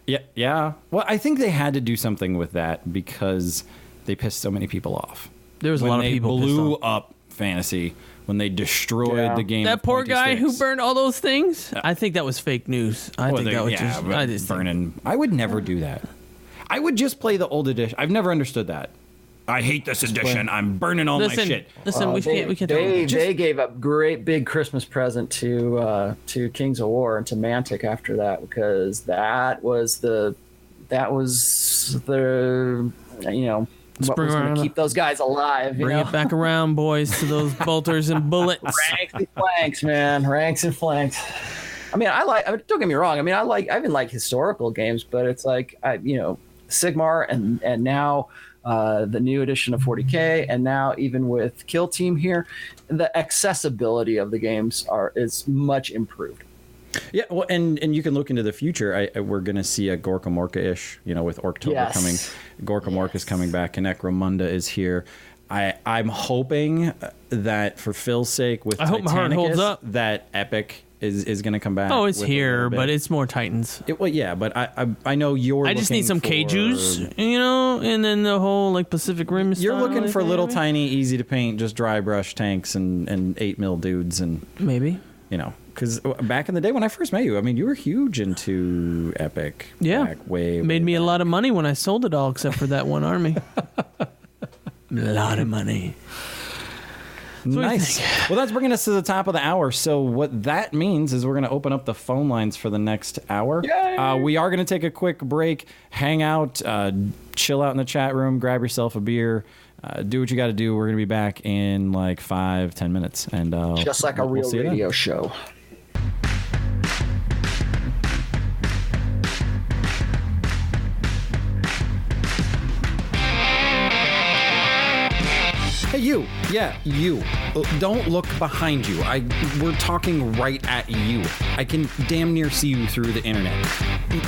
Yeah. Well, I think they had to do something with that because they pissed so many people off. There was a lot of people when they blew up Fantasy, when they destroyed the game. That poor guy who burned all those things. I think that was fake news. I think that was burning. I would never do that. I would just play the old edition. I've never understood that. I hate this edition. I'm burning all my shit. Listen, we can't. They gave a great big Christmas present to Kings of War and to Mantic after that because that was the what was going to keep those guys alive. Bring it back around, boys, to those bolters and bullets. Ranks and flanks, man. Ranks and flanks. I mean, don't get me wrong. I mean, I even like historical games, but it's like, Sigmar and now the new edition of 40K, and now even with Kill Team here, the accessibility of the games is much improved. Yeah, well, and you can look into the future. We're going to see a Gorka Morka-ish, with Orktober coming. Gorka Morka is coming back, and Necromunda is here. I'm hoping that for Phil's sake, with hope my heart holds up. That Epic is going to come back. Oh, it's here, but it's more Titans. But I know you're. I just need some Kaijus, and then the whole Pacific Rim. You're looking for little tiny, easy to paint, just dry brush tanks and 8mm dudes and maybe. Because back in the day when I first met you, I mean, you were huge into Epic. Yeah. Made me a lot of money when I sold it all, except for that one army. A lot of money. Nice. Well, that's bringing us to the top of the hour. So what that means is we're going to open up the phone lines for the next hour. We are going to take a quick break, hang out, chill out in the chat room, grab yourself a beer, do what you got to do. We're going to be back in like 5-10 minutes. And just like a real radio show. Hey, you. Yeah, you. Don't look behind you. We're talking right at you. I can damn near see you through the internet.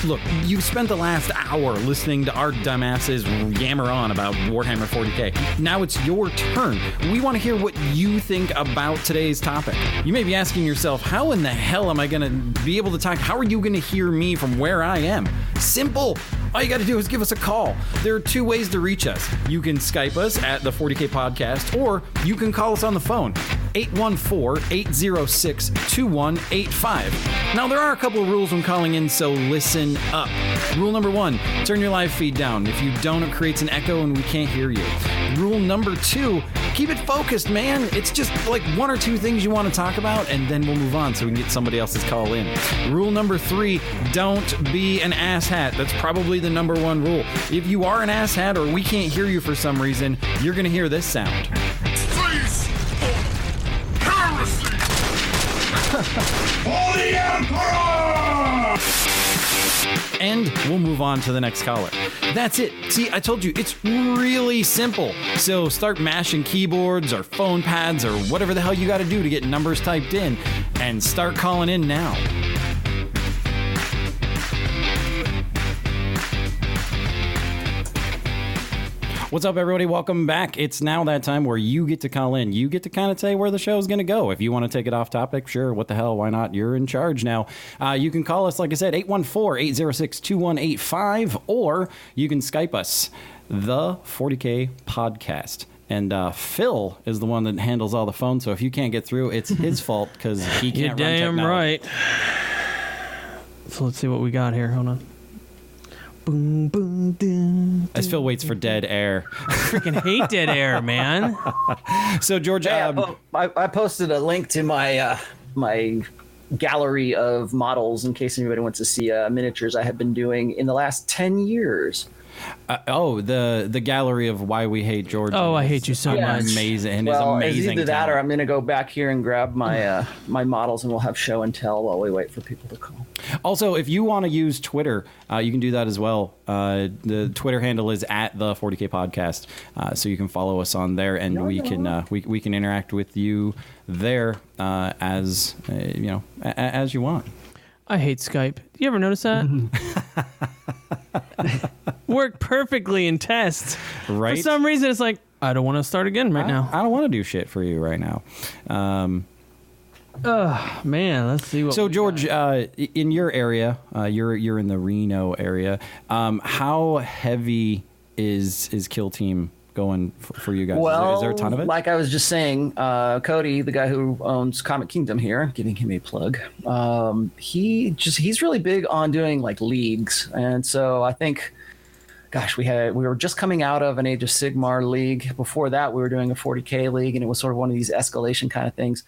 Look, you've spent the last hour listening to our dumbasses yammer on about Warhammer 40K. Now it's your turn. We want to hear what you think about today's topic. You may be asking yourself, how in the hell am I going to be able to talk? How are you going to hear me from where I am? Simple. All you got to do is give us a call. There are 2 ways to reach us. You can Skype us at the 40K Podcast, or you can call us on the phone, 814-806-2185. Now, there are a couple of rules when calling in, so listen up. Rule number 1, turn your live feed down. If you don't, it creates an echo and we can't hear you. Rule number 2, keep it focused, man. It's just like 1 or 2 things you want to talk about, and then we'll move on so we can get somebody else's call in. Rule number 3, don't be an asshat. That's probably the number 1 rule. If you are an asshat or we can't hear you for some reason, you're going to hear this sound. Cease heresy! For the Emperor! And we'll move on to the next caller. That's it. See, I told you, it's really simple. So start mashing keyboards or phone pads or whatever the hell you got to do to get numbers typed in and start calling in now. What's up, everybody? Welcome back. It's now that time where you get to call in. You get to kind of say where the show's going to go. If you want to take it off topic, sure, what the hell, why not? You're in charge now. You can call us, like I said, 814-806-2185, or you can Skype us, the 40K Podcast. And Phil is the one that handles all the phones, so if you can't get through, it's his fault because he can't run technology. Damn right. So let's see what we got here. Hold on. Boom, boom, dun, As Phil waits for dead air. I freaking hate dead air, man. So, George, I posted a link to my my gallery of models in case anybody wants to see miniatures I have been doing in the last 10 years. The gallery of why we hate George. Oh, I hate you so much. Amazing. Well, it's amazing. It's either that or I'm going to go back here and grab my my models and we'll have show and tell while we wait for people to call. Also, if you want to use Twitter, you can do that as well. The Twitter handle is at the 40K Podcast, so you can follow us on there, and we can interact with you there as as you want. I hate Skype. You ever notice that? Work perfectly in tests. Right. For some reason, it's like, I don't want to start again now. I don't want to do shit for you right now. Man, let's see what. So, George, in your area, you're in the Reno area. How heavy is Kill Team going for you guys? Well, is there a ton of it? Like I was just saying, Cody, the guy who owns Comic Kingdom here, giving him a plug. He's really big on doing like leagues, and so I think, gosh, we were just coming out of an Age of Sigmar league. Before that, we were doing a 40K league, and it was sort of one of these escalation kind of things.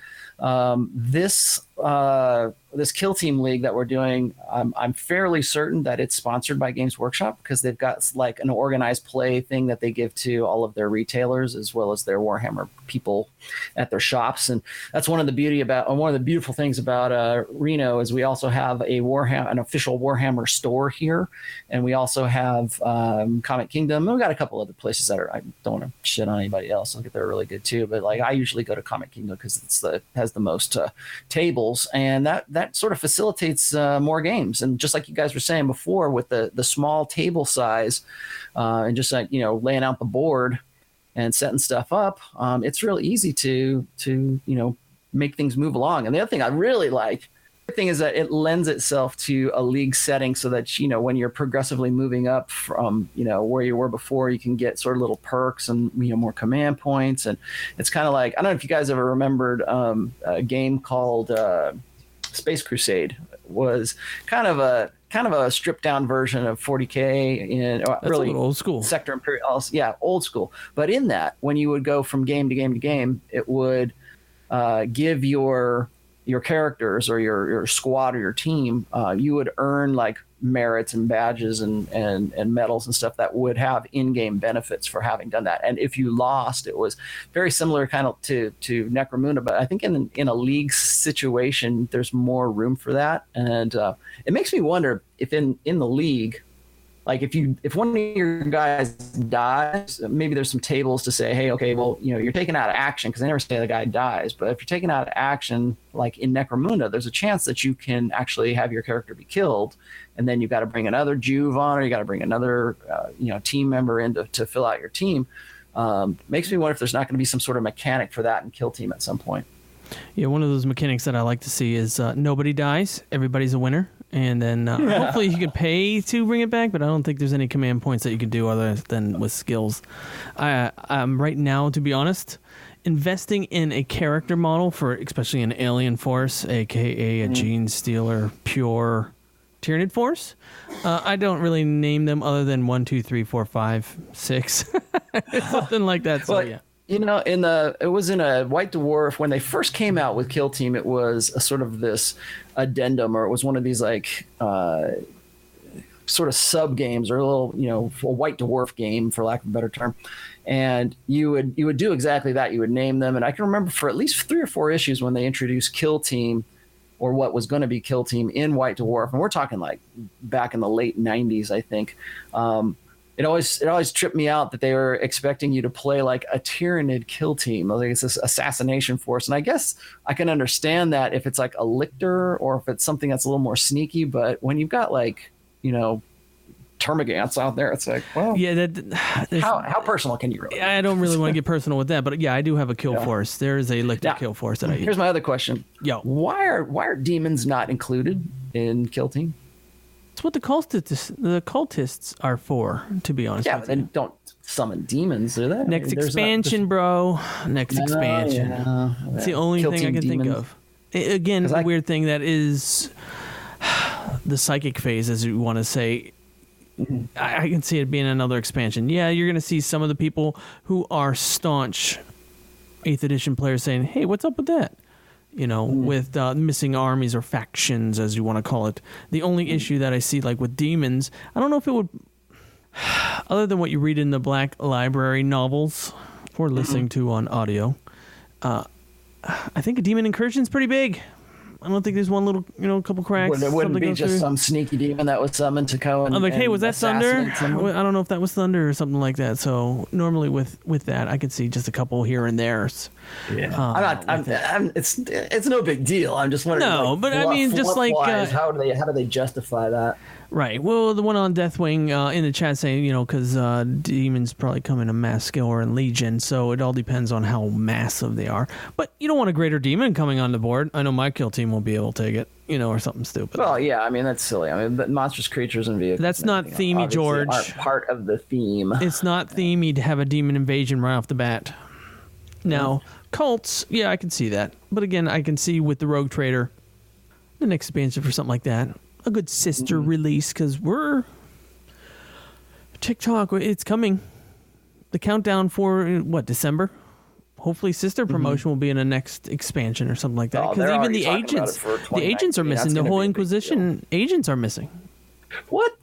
This Kill Team league that we're doing, I'm fairly certain that it's sponsored by Games Workshop because they've got like an organized play thing that they give to all of their retailers as well as their Warhammer people at their shops. And that's one of the beautiful things about Reno is we also have an official Warhammer store here, and we also have Comic Kingdom. We've got a couple other places that I don't want to shit on anybody else. I think they're really good too. But like I usually go to Comic Kingdom because has the most tables, and that sort of facilitates more games. And just like you guys were saying before, with the small table size and just like laying out the board and setting stuff up, it's real easy to make things move along. And the other thing I really like is that it lends itself to a league setting so that when you're progressively moving up from where you were before, you can get sort of little perks and more command points. And it's kind of like, I don't know if you guys ever remembered a game called Space Crusade. Was kind of a stripped down version of 40K in really old school Sector Imperials. Yeah, old school. But in that, when you would go from game to game to game, it would give your characters or your squad or your team, you would earn like merits and badges and medals and stuff that would have in-game benefits for having done that. And if you lost, it was very similar kind of to Necromunda, but I think in a league situation, there's more room for that. And it makes me wonder if in the league, like if one of your guys dies, maybe there's some tables to say, hey, okay, well, you're taken out of action, because they never say the guy dies. But if you're taken out of action, like in Necromunda, there's a chance that you can actually have your character be killed, and then you've got to bring another Juve on, or you got to bring another team member in to fill out your team. Makes me wonder if there's not going to be some sort of mechanic for that in Kill Team at some point. Yeah, one of those mechanics that I like to see is nobody dies, everybody's a winner. And then hopefully you can pay to bring it back, but I don't think there's any command points that you can do other than with skills. I'm right now, to be honest, investing in a character model for especially an alien force, a.k.a. a Gene Stealer pure Tyranid force. I don't really name them other than 1, 2, 3, 4, 5, 6. Something like that. So, yeah. It was in a White Dwarf when they first came out with Kill Team. It was a sort of this addendum, or it was one of these like sort of sub games, or a little a White Dwarf game, for lack of a better term. And you would do exactly that. You would name them, and I can remember for at least 3 or 4 issues when they introduced Kill Team, or what was going to be Kill Team in White Dwarf, and we're talking like back in the late 90s, I think. It always tripped me out that they were expecting you to play like a Tyranid kill team. Like it's this assassination force. And I guess I can understand that if it's like a lictor, or if it's something that's a little more sneaky. But when you've got like, termagants out there, it's like, well, yeah, how personal can you really? I don't really want to get personal with that, but yeah, I do have a kill force. There is a lictor kill force that I use. Here's my other question. Why are demons not included in Kill Team? It's what the cultists are for, to be honest. Yeah, but they don't summon demons, do they? Next expansion, bro. Next expansion. Yeah. It's the only thing I can think of. Again, the weird thing that is the psychic phase, as you want to say. Mm-hmm. I can see it being another expansion. Yeah, you're going to see some of the people who are staunch 8th edition players saying, hey, what's up with that? With missing armies or factions, as you want to call it. The only issue that I see, like with demons, I don't know if it would, other than what you read in the Black Library novels or listening to on audio, I think a demon incursion is pretty big. I don't think there's one little, couple cracks. It wouldn't be just some sneaky demon that was summoned to go and I'm like, hey, was that Thunder? I don't know if that was Thunder or something like that. So normally with that, I could see just a couple here and there. Yeah, it's no big deal. I'm just wondering. No, but I mean, just like how do they justify that? Right. Well, the one on Deathwing in the chat saying, because demons probably come in a mass scale or in Legion, so it all depends on how massive they are. But you don't want a greater demon coming on the board. I know my kill team won't be able to take it, or something stupid. Well, yeah, I mean, that's silly. I mean, but monstrous creatures and vehicles. That's not themey, George. Aren't part of the theme. It's not themey to have a demon invasion right off the bat. Now, cults, yeah, I can see that. But again, I can see with the Rogue Trader, the next expansion for something like that. A good sister release, because we're TikTok. It's coming. The countdown for December. Hopefully, sister promotion will be in the next expansion or something like that. Because even the agents are missing. The whole Inquisition agents are missing. What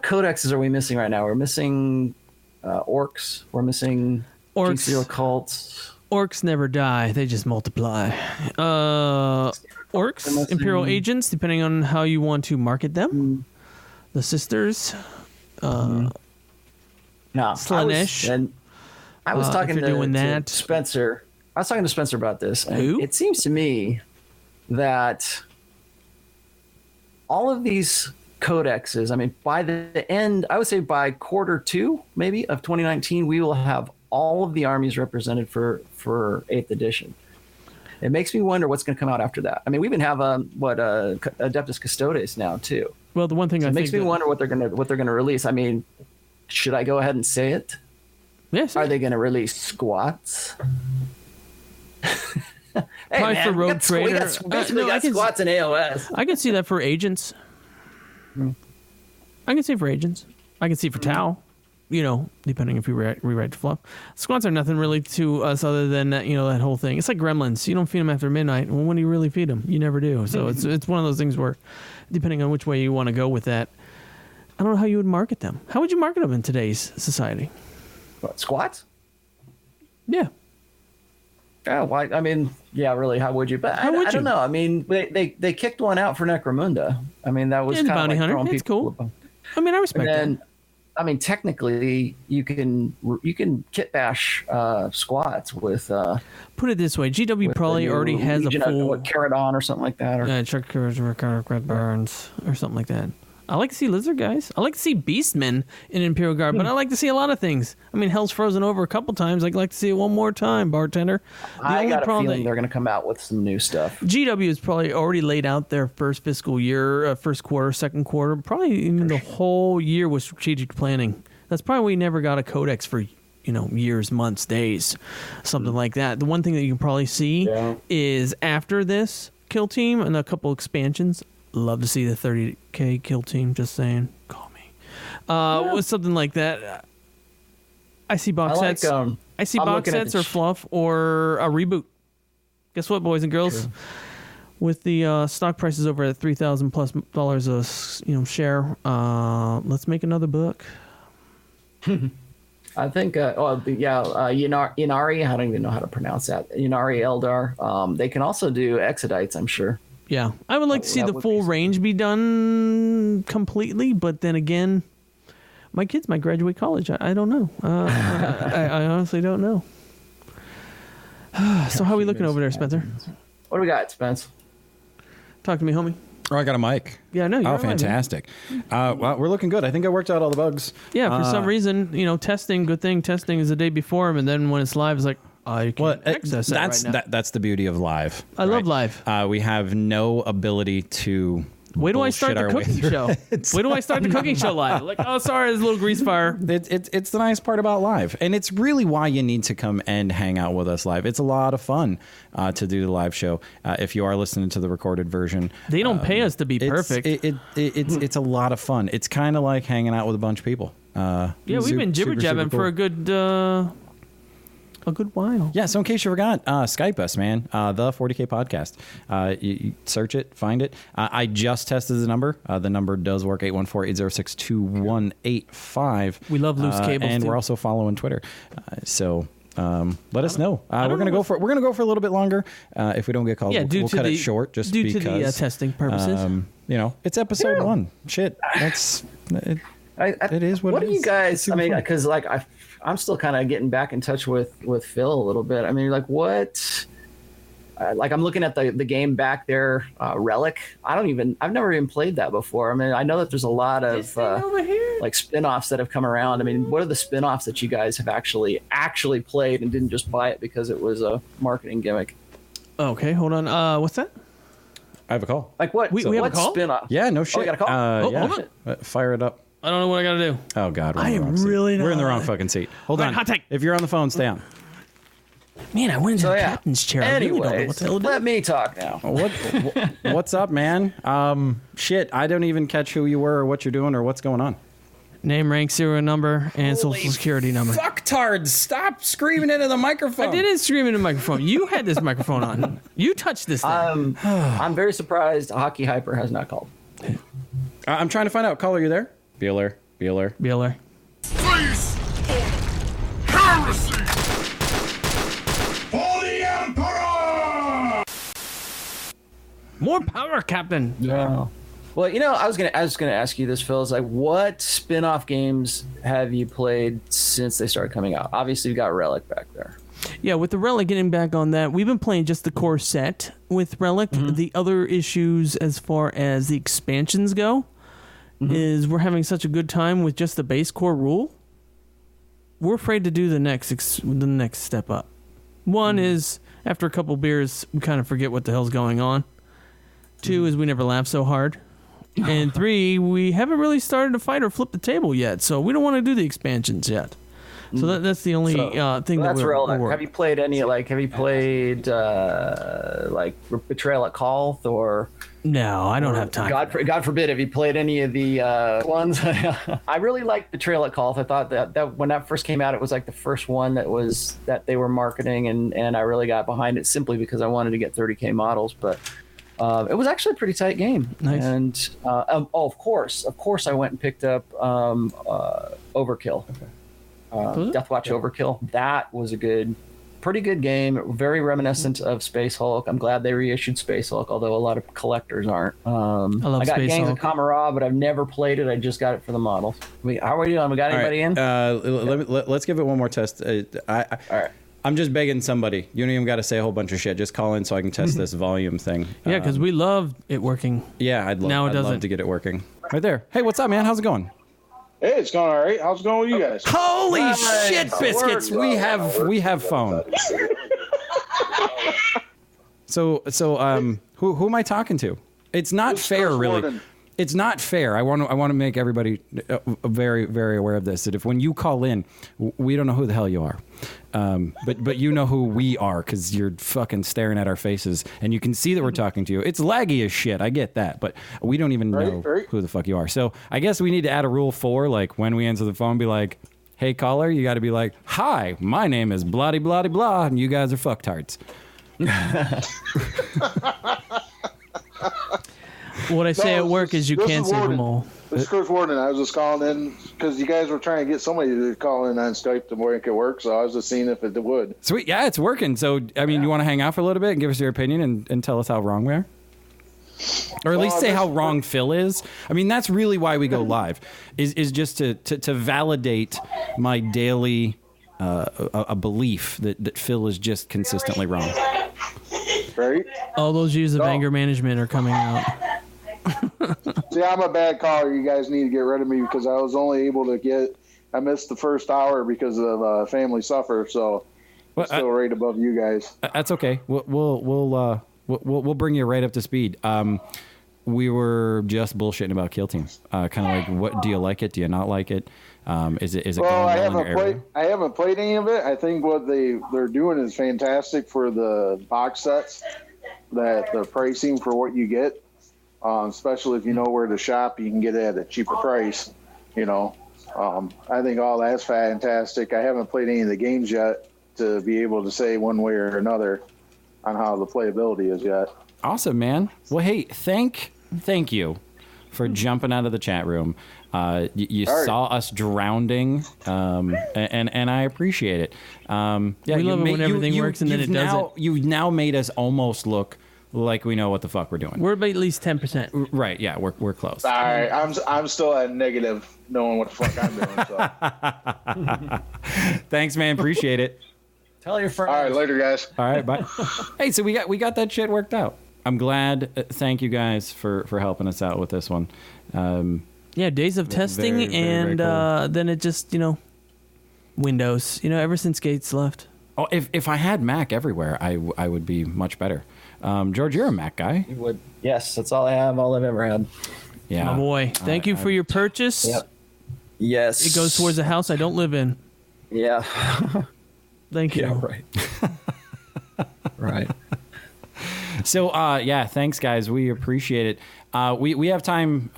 codexes are we missing right now? We're missing orcs. We're missing GCO cults. Orcs never die; they just multiply. Orcs, Imperial agents, depending on how you want to market them. The sisters, Slanesh. I was talking to Spencer. I was talking to Spencer about this. And it seems to me that all of these codexes, I mean, by the end, I would say by Q2, maybe, of 2019, we will have all of the armies represented for 8th edition. It makes me wonder what's going to come out after that. I mean, we even have Adeptus Custodes now too. Well, the one thing it makes me wonder what they're going to release. I mean, should I go ahead and say it? Yes. Are they going to release squats? Probably for Rogue Trader. We got squats in AOS. I can see that for agents. I can see it for agents. I can see it for Tau. Depending if you rewrite the fluff. Squats are nothing really to us other than that, that whole thing. It's like gremlins. You don't feed them after midnight. Well, when do you really feed them? You never do. So it's one of those things where, depending on which way you want to go with that. I don't know how you would market them. How would you market them in today's society? What, squats? Yeah. Yeah, well, I mean, yeah, really, how would you? But I would you? don't know. I mean, they kicked one out for Necromunda. I mean, that was Yeah, the kind of bounty like hunter. throwing It's people. cool. I mean, I respect And that. I mean, technically, you can kit bash squats with. Put it this way: GW with probably the new already has a Legion of, full. what, Caradon or something like that. Or, Chuck Red Burns or something like that. I like to see lizard guys. I like to see beastmen in Imperial Guard, but I like to see a lot of things. I mean, Hell's frozen over a couple times. I'd like to see it one more time, bartender. I got a feeling they're going to come out with some new stuff. GW has probably already laid out their first fiscal year, first quarter, second quarter, probably even the whole year with strategic planning. That's probably why we never got a codex for years, months, days, something like that. The one thing that you can probably see is after this kill team and a couple expansions. Love to see the 30k kill team. Just saying, call me. With something like that. I see box sets. I see box sets or fluff or a reboot. Guess what, boys and girls? True. With the stock prices over at $3,000+ a share, let's make another book. I think, Inari, I don't even know how to pronounce that. Inari Eldar. They can also do Exodites, I'm sure. Yeah, I would like to see the full range be done completely, but then again, my kids might graduate college. I don't know. I honestly don't know. So how are we looking over there, Spencer? What do we got, Spence? Talk to me, homie. Oh, I got a mic. Yeah, no, you're Oh, fantastic. Well, we're looking good. I think I worked out all the bugs. Yeah, for some reason, testing, good thing testing is the day before, and then when it's live, it's like, you can't access that right now. That's the beauty of live. I love live. We have no ability to. Wait till I start the cooking show. Wait till I start the cooking show live. Like, oh, sorry, there's a little grease fire. It's the nice part about live, and it's really why you need to come and hang out with us live. It's a lot of fun to do the live show. If you are listening to the recorded version, they don't pay us to be perfect. It's a lot of fun. It's kind of like hanging out with a bunch of people. We've been jibber jabbing for a good while. Yeah, so in case you forgot, Skype us, man. The 40K podcast. You search it, find it. I just tested the number. The number does work, 814-806-2185. We love loose cables, and too. we're also following Twitter. So let us know. We're gonna go for a little bit longer. If we don't get called, we'll cut it short just due because to the testing purposes. It's episode 1. Shit, that's it. It is what do it is. you guys? Super I mean, fun. because I'm still kind of getting back in touch with Phil a little bit. I mean, like what? I'm looking at the game back there, Relic. I've never even played that before. I mean, I know that there's a lot of spin-offs that have come around. I mean, what are the spin-offs that you guys have actually played and didn't just buy it because it was a marketing gimmick? Okay, hold on. What's that? I have a call. Like what? We have a call? Spin-off? Yeah, no shit. Oh, you got a call? Yeah. hold Fire it up. I don't know what I got to do. Oh God, I am really We're in the not. wrong fucking seat. Hold All on. right, hot take. If you're on the phone, stay on. Man, I went into the captain's chair. I really don't know what the hell to do. Let me talk now. What's up, man? Shit, I don't even catch who you were or what you're doing or what's going on. Name, rank, serial number, and social security number. Fucktards, stop screaming into the microphone. I didn't scream into the microphone. You had this microphone on. You touched this thing. I'm very surprised Hockey Hyper has not called. I'm trying to find out. Caller, you there? Bueller. Bueller. Face heresy for the Emperor! More power, Captain. Yeah. Well, I was gonna ask you this, Phil. Is like, what spin-off games have you played since they started coming out? Obviously, you got Relic back there. Yeah, with the Relic, getting back on that, we've been playing just the core set with Relic. Mm-hmm. The other issues as far as the expansions go is we're having such a good time with just the base core rule. We're afraid to do the next step up. One is, after a couple beers, we kind of forget what the hell's going on. 2 is we never laugh so hard. And 3, we haven't really started to fight or flip the table yet, so we don't want to do the expansions yet. So that's the only thing that we're Relic. working. Have you played any? Have you played Betrayal at Kolth or? No, I don't have time. God forbid, have you played any of the ones? I really liked Betrayal at Kolth. I thought that when that first came out, it was like the first one that they were marketing, and I really got behind it simply because I wanted to get 30K models. But It was actually a pretty tight game. Nice. And of course, I went and picked up Overkill, Deathwatch Overkill. That was pretty good game. Very reminiscent of Space Hulk. I'm glad they reissued Space Hulk, although a lot of collectors aren't. I got Gangs of Kamara, but I've never played it. I just got it for the models. How are we doing? We got anybody in? Let's give it one more test. All right. I'm just begging somebody. You don't even got to say a whole bunch of shit. Just call in so I can test this volume thing. Yeah, because we love it working. Yeah, I'd love to get it working. Right there. Hey, what's up, man? How's it going? Hey, it's going all right. How's it going with you guys? Holy shit, biscuits! We have phone. So who am I talking to? It's not fair, really. Warden. It's not fair. I want to make everybody very, very aware of this. That if when you call in, we don't know who the hell you are, but you know who we are because you're fucking staring at our faces and you can see that we're talking to you. It's laggy as shit. I get that, but we don't even know who the fuck you are. So I guess we need to add a rule 4, like when we answer the phone, be like, "Hey caller," you got to be like, "Hi, my name is blah blah blah, and you guys are fucktards." What I say at work is you can't save them all. This is Chris Warden. I was just calling in because you guys were trying to get somebody to call in on Skype to make it work, so I was just seeing if it would. Sweet. Yeah, it's working. So, I mean, you want to hang out for a little bit and give us your opinion and tell us how wrong we are? Or at least say how wrong Phil is. I mean, that's really why we go live, is just to validate my daily a belief that Phil is just consistently wrong. Right? All those years of anger management are coming out. See, I'm a bad caller. You guys need to get rid of me because I was only able to I missed the first hour because of family suffer, so I'm still right above you guys. That's okay. We'll bring you right up to speed. We were just bullshitting about Kill Team. Kind of like, what do you like it? Do you not like it? Is it well, going I well in your area? I haven't played any of it. I think what they're doing is fantastic for the box sets. That the pricing for what you get, especially if you know where to shop, you can get it at a cheaper price. You know, I think all that's fantastic. I haven't played any of the games yet to be able to say one way or another on how the playability is yet. Awesome, man. Well, hey, thank you for jumping out of the chat room. You saw us drowning, and I appreciate it. Yeah, we love it when everything works and then it doesn't. You've now made us almost look like we know what the fuck we're doing. We're about at least 10%. Right? Yeah, we're close. All right, I'm still at negative, knowing what the fuck I'm doing. So. Thanks, man. Appreciate it. Tell your friends. All right, later, guys. All right, bye. Hey, so we got that shit worked out. I'm glad. Thank you guys for helping us out with this one. Yeah, days of testing, very, very, very cool. Then it just, Windows. Ever since Gates left. Oh, if I had Mac everywhere, I would be much better. George, you're a Mac guy. You would. Yes, that's all I have. All I've ever had. Yeah, my boy. Thank you for your purchase. Yep. Yes. It goes towards a house I don't live in. Yeah. Thank you. Yeah, right. Right. So, thanks, guys. We appreciate it. We have time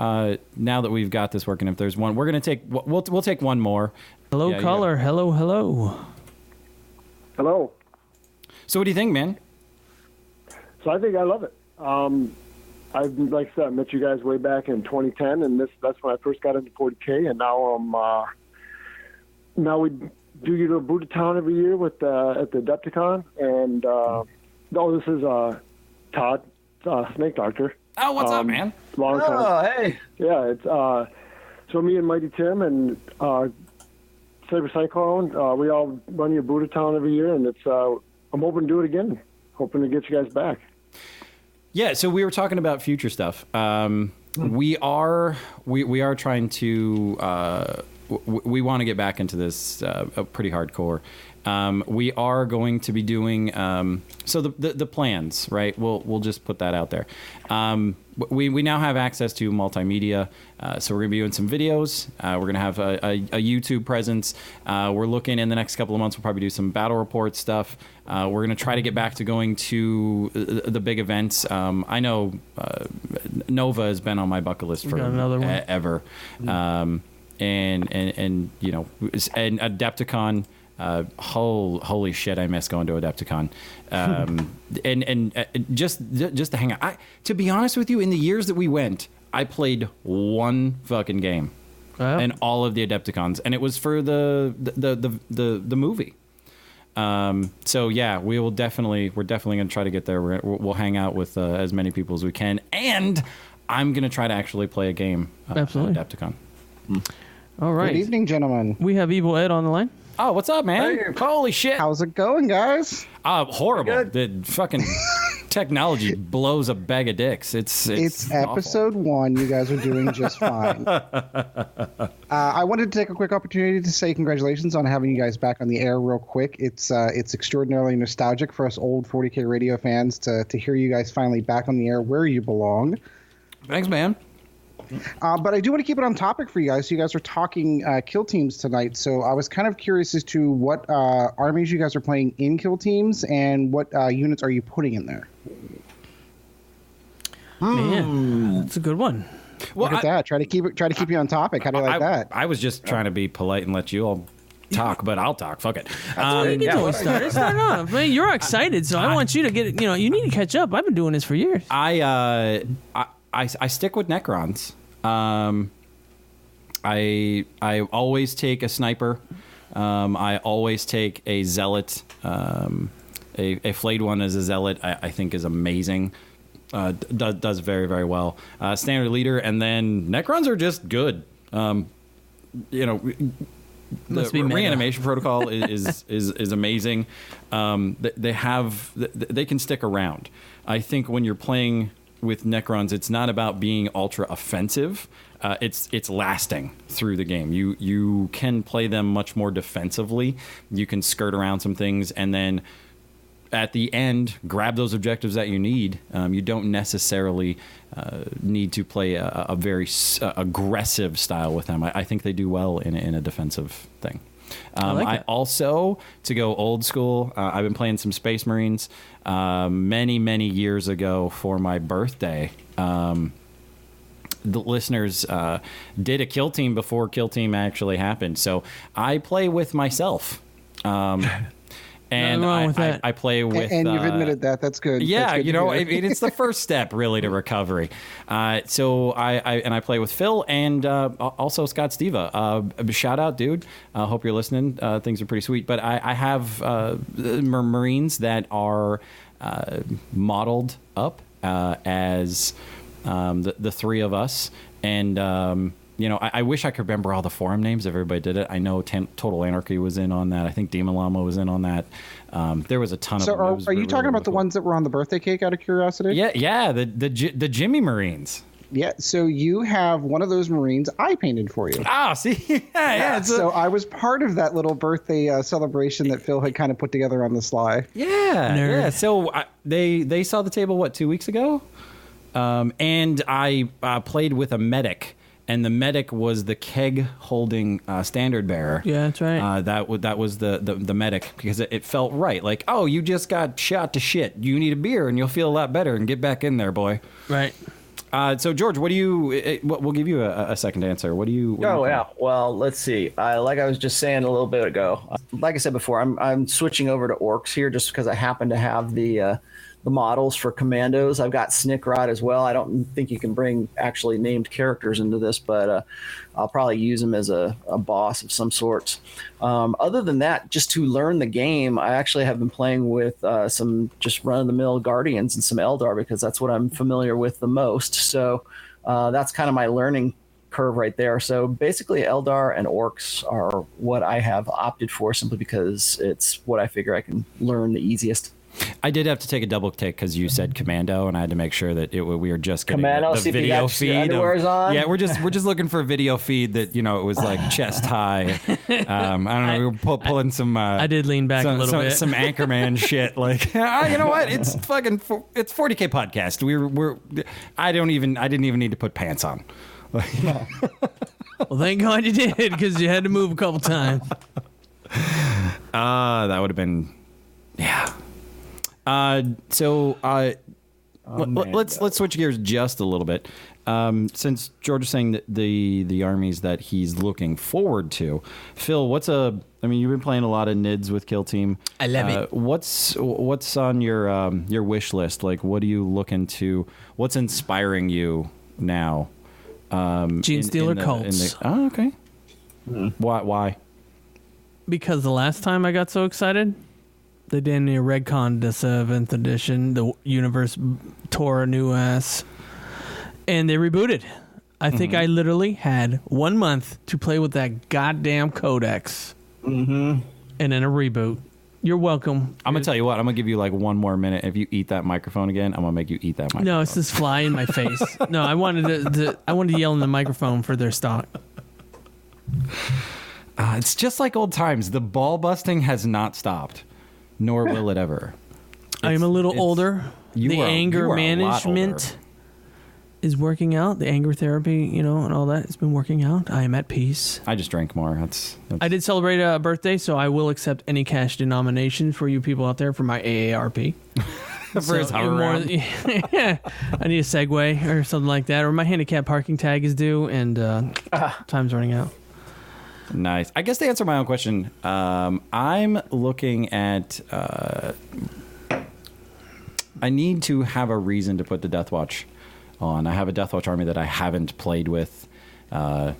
now that we've got this working. If there's one, we're gonna take. We'll take one more. Hello, caller. Hello. So, what do you think, man? So I think I love it. Like I said, I met you guys way back in 2010, and that's when I first got into 40K, and now we do your little Buddha Town every year at the Adepticon, and this is Todd, Snake Doctor. Oh, what's up, man? Long time. Oh, hey. Yeah, it's so me and Mighty Tim and Saber Cyclone, we all run your Buddha Town every year, and it's I'm hoping to do it again. Hoping to get you guys back. Yeah, so we were talking about future stuff. We are trying to we want to get back into this pretty hardcore. We are going to be doing so the plans, right? We'll just put that out there. We now have access to multimedia, so we're gonna be doing some videos. We're gonna have a YouTube presence. We're looking in the next couple of months. We'll probably do some battle report stuff. We're gonna try to get back to going to the big events. I know Nova has been on my bucket list for ever, and Adepticon. Holy shit! I miss going to Adepticon, and just to hang out. To be honest with you, in the years that we went, I played one fucking game, and all of the Adepticons, and it was for the movie. So yeah, we're definitely going to try to get there. We'll hang out with as many people as we can, and I'm going to try to actually play a game. Absolutely, Adepticon. All right. Good evening, gentlemen. We have Evil Ed on the line. Oh, what's up, man? Hey. Holy shit! How's it going, guys? Horrible. The fucking technology blows a bag of dicks. It's episode 1. You guys are doing just fine. I wanted to take a quick opportunity to say congratulations on having you guys back on the air real quick. It's extraordinarily nostalgic for us old 40K radio fans to hear you guys finally back on the air where you belong. Thanks, man. But I do want to keep it on topic for you guys. So you guys are talking kill teams tonight. So I was kind of curious as to what armies you guys are playing in kill teams and what units are you putting in there. Man, that's a good one. Well, look at that. Try to keep you on topic. How do you like that? I was just trying to be polite and let you all talk, but I'll talk. Fuck it. You can always start off. I mean, you're excited, so I want you to get. You need to catch up. I've been doing this for years. I stick with Necrons. I always take a sniper. I always take a zealot. A flayed one as a zealot, I think, is amazing. Does very, very well. Standard leader, and then Necrons are just good. The reanimation protocol is amazing. They can stick around. I think when you're playing with Necrons, it's not about being ultra offensive. It's lasting through the game. You can play them much more defensively. You can skirt around some things, and then at the end, grab those objectives that you need. You don't necessarily need to play a very aggressive style with them. I think they do well in a defensive thing. I also, to go old school, I've been playing some Space Marines many years ago for my birthday. The listeners did a kill team before kill team actually happened, so I play with myself. And I play with... And you've admitted that. That's good. Yeah, that's good it's the first step, really, to recovery. So I play with Phil and also Scott Steva. Shout out, dude. Hope you're listening. Things are pretty sweet. But I have Marines that are modeled up as the three of us. And... I wish I could remember all the forum names if everybody did it. I know Total Anarchy was in on that. I think Demon Llama was in on that. There was a ton of them. So are you talking about the ones that were on the birthday cake, out of curiosity? Yeah, the Jimmy Marines. Yeah, so you have one of those Marines I painted for you. Ah, see? Yeah. So I was part of that little birthday celebration that Phil had kind of put together on the sly. Yeah. So they saw the table, 2 weeks ago? And I played with a medic. And the medic was the keg holding standard bearer. Yeah, that's right. That was the medic, because it felt right. Like, oh, you just got shot to shit. You need a beer and you'll feel a lot better, and get back in there, boy. Right. So George, what do you? We'll give you a second answer. What do you? Yeah. Well, let's see. Like I was just saying a little bit ago. Like I said before, I'm switching over to orcs here just because I happen to have the models for commandos. I've got Snickrod as well. I don't think you can bring actually named characters into this, but I'll probably use them as a boss of some sorts. Other than that, just to learn the game, I actually have been playing with some just run-of-the-mill Guardians and some Eldar, because that's what I'm familiar with the most. So that's kind of my learning curve right there. So basically Eldar and Orcs are what I have opted for, simply because it's what I figure I can learn the easiest. I did have to take a double take because you said Commando, and I had to make sure that we were just getting Commando, the video feed. On. Yeah, we're just looking for a video feed that it was like chest high. I don't know. We were pulling some. I did lean back a little bit. Some Anchorman shit. Like, you know what? It's fucking. It's 40K podcast. I didn't even need to put pants on. Well, thank God you did, because you had to move a couple times. That would have been. Yeah. Let's switch gears just a little bit. Since George is saying that the armies that he's looking forward to, Phil, I mean, you've been playing a lot of NIDS with Kill Team. I love it. What's on your wish list? Like, what are you looking to? What's inspiring you now? Gene Stealer Cults. Oh, okay. Why? Because the last time I got so excited, they did a Redcon 7th edition. The universe tore a new ass, and they rebooted. I think I literally had 1 month to play with that goddamn codex, and then a reboot. You're welcome. I'm gonna tell you what. I'm gonna give you like 1 more minute. If you eat that microphone again, I'm gonna make you eat that microphone. No, it's this fly in my face. No, I wanted to yell in the microphone for their stock. It's just like old times. The ball busting has not stopped, nor will it ever. I am a little older. The anger you are management is working out. The anger therapy, and all that has been working out. I am at peace. I just drank more. That's... I did celebrate a birthday, so I will accept any cash denomination for you people out there for my AARP. For his hover round. Yeah, I need a Segway or something like that, or my handicap parking tag is due, and time's running out. Nice. I guess to answer my own question, I'm looking at... I need to have a reason to put the Death Watch on. I have a Death Watch army that I haven't played with What,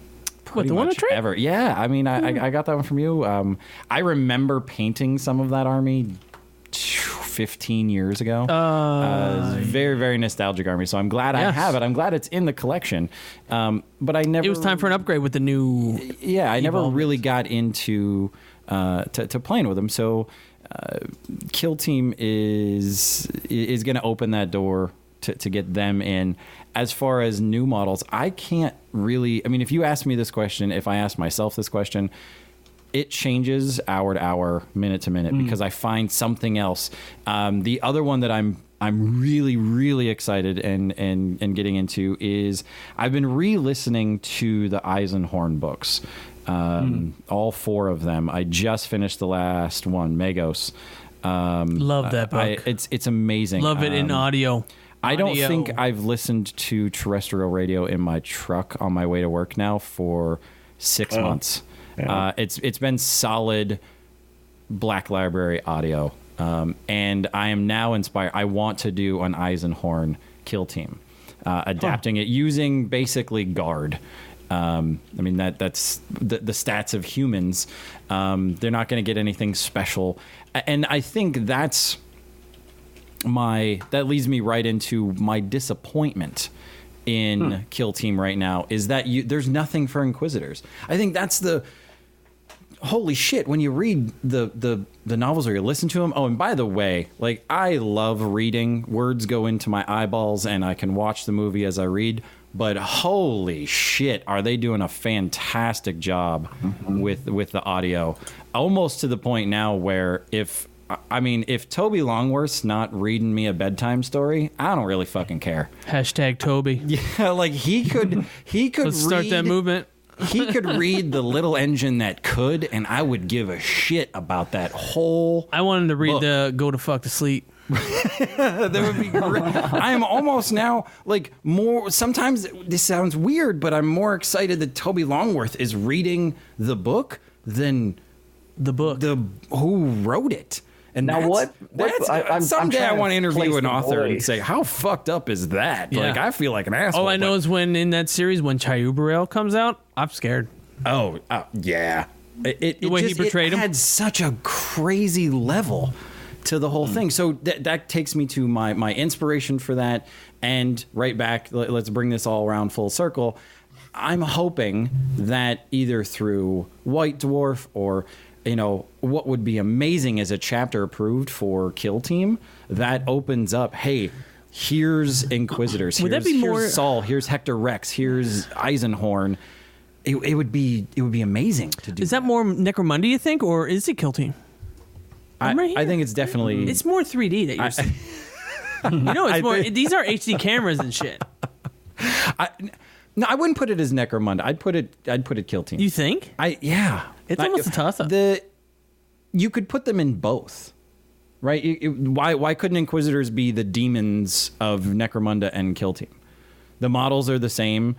the one on trade? ever. Yeah, I mean, I got that one from you. I remember painting some of that army 15 years ago. Very, very nostalgic army. So I'm glad I have it. I'm glad it's in the collection. But I never... It was time for an upgrade with the new... Yeah, I never really got into to playing with them. So Kill Team is going to open that door to get them in. As far as new models, I can't really... I mean, if you ask me this question, if I ask myself this question, it changes hour to hour, minute to minute, because I find something else. The other one that I'm really, really excited and getting into is I've been re-listening to the Eisenhorn books, all 4 of them. I just finished the last one, Magos. Love that book. It's amazing. Love it in audio. I don't think I've listened to terrestrial radio in my truck on my way to work now for 6 months. Yeah. It's been solid Black Library audio, and I am now inspired. I want to do an Eisenhorn Kill Team, adapting it using basically Guard. I mean that's the stats of humans. They're not going to get anything special, and I think that leads me right into my disappointment in Kill Team right now is that there's nothing for Inquisitors. I think that's the holy shit when you read the novels or you listen to them. Oh, and by the way, like I love reading. Words go into my eyeballs and I can watch the movie as I read. But holy shit, are they doing a fantastic job with the audio? Almost to the point now where if Toby Longworth's not reading me a bedtime story, I don't really fucking care. Hashtag Toby. Yeah, like he could Let's start that movement. He could read The Little Engine That Could, and I would give a shit about that whole I wanted to read book. the Go to Fuck to Sleep. That would be great. I am almost now like more. Sometimes this sounds weird, but I'm more excited that Toby Longworth is reading the book than who wrote it. And now someday I want to interview an author and say, how fucked up is that? Yeah. Like, I feel like an asshole. All I know is when in that series, when Chayubarel comes out, I'm scared. Oh, yeah. The way he portrayed him had such a crazy level to the whole thing. So that takes me to my inspiration for that. And right back, let's bring this all around full circle. I'm hoping that either through White Dwarf or... what would be amazing is a chapter approved for Kill Team that opens up, hey, here's Inquisitors, here's Saul, here's Hector Rex, here's Eisenhorn. It would be amazing to do. Is that more Necromunda, you think, or is it Kill Team? I think it's definitely... It's more 3D that you're saying. It's more... These are HD cameras and shit. No, I wouldn't put it as Necromunda. I'd put it Kill Team. You think? Yeah. It's almost a toss-up. You could put them in both, right? Why couldn't Inquisitors be the demons of Necromunda and Kill Team? The models are the same.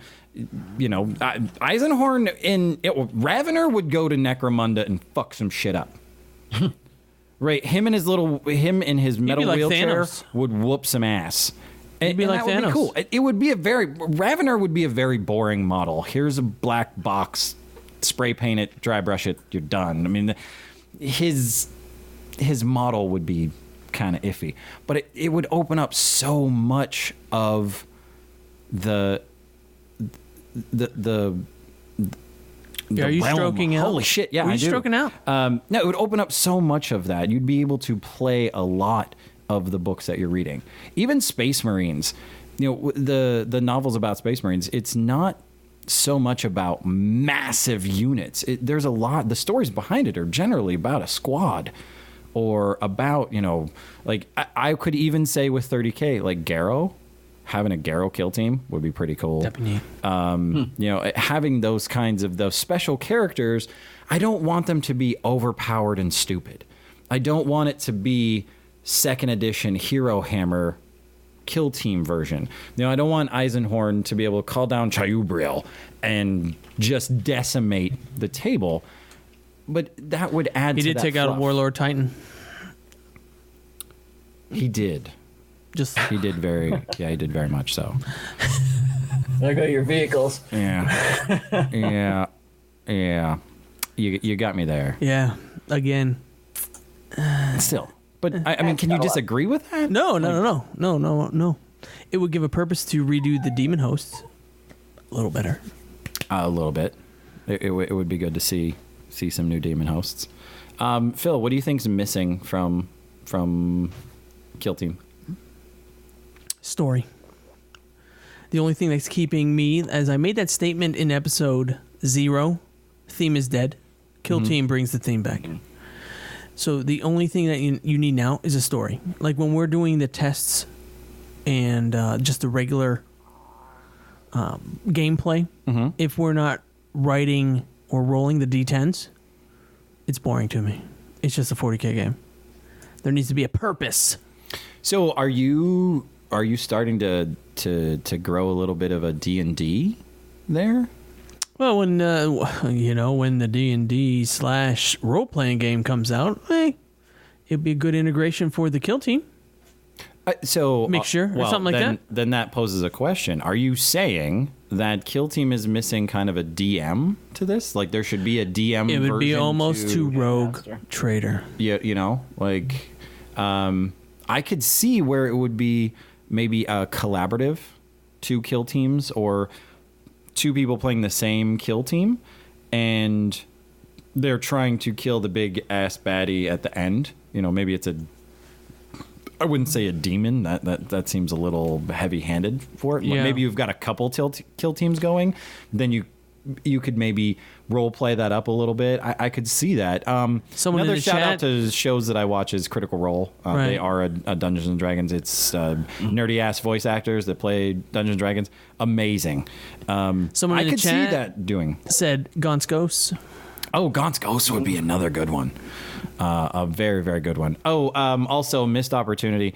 You know, Eisenhorn Ravener would go to Necromunda and fuck some shit up. Right, him and his metal like wheelchair Thanos. would whoop some ass. He'd be like that would Thanos. be cool. It would be Ravener would be a very boring model. Here's a black box, spray paint it, dry brush it, you're done. I mean, his model would be kind of iffy, but it would open up so much of the Are you realm. stroking out? Holy shit! Yeah, Were I you do. stroking out? No, it would open up so much of that. You'd be able to play a lot of the books that you're reading. Even Space Marines, you know, the novels about Space Marines. It's not so much about massive units. There's a lot. The stories behind it are generally about a squad, or about, you know, like I could even say with 30K, like Garrow. Having a Garrow kill team would be pretty cool. Definitely. You know, having those kinds of those special characters, I don't want them to be overpowered and stupid. I don't want it to be second edition Hero Hammer kill team version. You know, I don't want Eisenhorn to be able to call down Chayubriel and just decimate the table. But that would add He to did that take out a fluff. Warlord Titan. He did. He did very much so. There go your vehicles. Yeah. You got me there. Yeah, again. Still. But, I mean, can you disagree with that? No. It would give a purpose to redo the demon hosts a little better. A little bit. It would be good to see some new demon hosts. Phil, what do you think's missing from Kill Team? Story. The only thing that's keeping me, as I made that statement in episode 0, theme is dead. Kill Team brings the theme back. So the only thing that you need now is a story. Like when we're doing the tests and just the regular gameplay, if we're not writing or rolling the D10s, it's boring to me. It's just a 40K game. There needs to be a purpose. So are you starting to grow a little bit of a D&D there? Well, when when the D&D / role playing game comes out, it'd be a good integration for the Kill Team. Mixture or something like that. Then that poses a question. Are you saying that Kill Team is missing kind of a DM to this? Like there should be a DM. It would be version almost to Rogue Trader. Yeah, you know, like I could see where it would be maybe a collaborative, 2 kill teams or 2 people playing the same kill team, and they're trying to kill the big ass baddie at the end. You know, maybe it's I wouldn't say a demon. That seems a little heavy-handed for it. Yeah. Maybe you've got a couple kill teams going, then you could maybe role play that up a little bit. I could see that. Another shout out to shows that I watch is Critical Role. Right. They are a Dungeons and Dragons. It's nerdy ass voice actors that play Dungeons and Dragons. Amazing. Someone I in the could see chat that doing. said Gaunt's Ghosts. Oh, Gaunt's Ghost would be another good one. A very, very good one. Oh, also missed opportunity.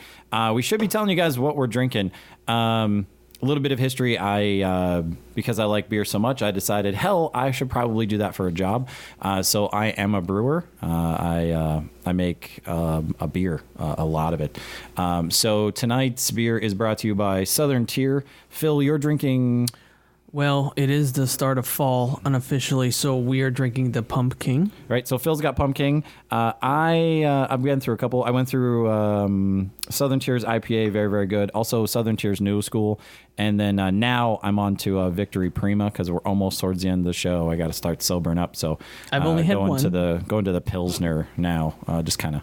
We should be telling you guys what we're drinking. A little bit of history. Because I like beer so much, I decided, hell, I should probably do that for a job. So I am a brewer. I make a beer, a lot of it. So tonight's beer is brought to you by Southern Tier. Phil, you're drinking. Well, it is the start of fall unofficially, so we are drinking the Pumpkin. Right, so Phil's got Pumpkin. I've been through a couple. I went through Southern Tier's IPA, very, very good. Also, Southern Tier's New School. And then now I'm on to Victory Prima because we're almost towards the end of the show. I got to start sobering up. So I've only had one. Going to the Pilsner now. Just kind of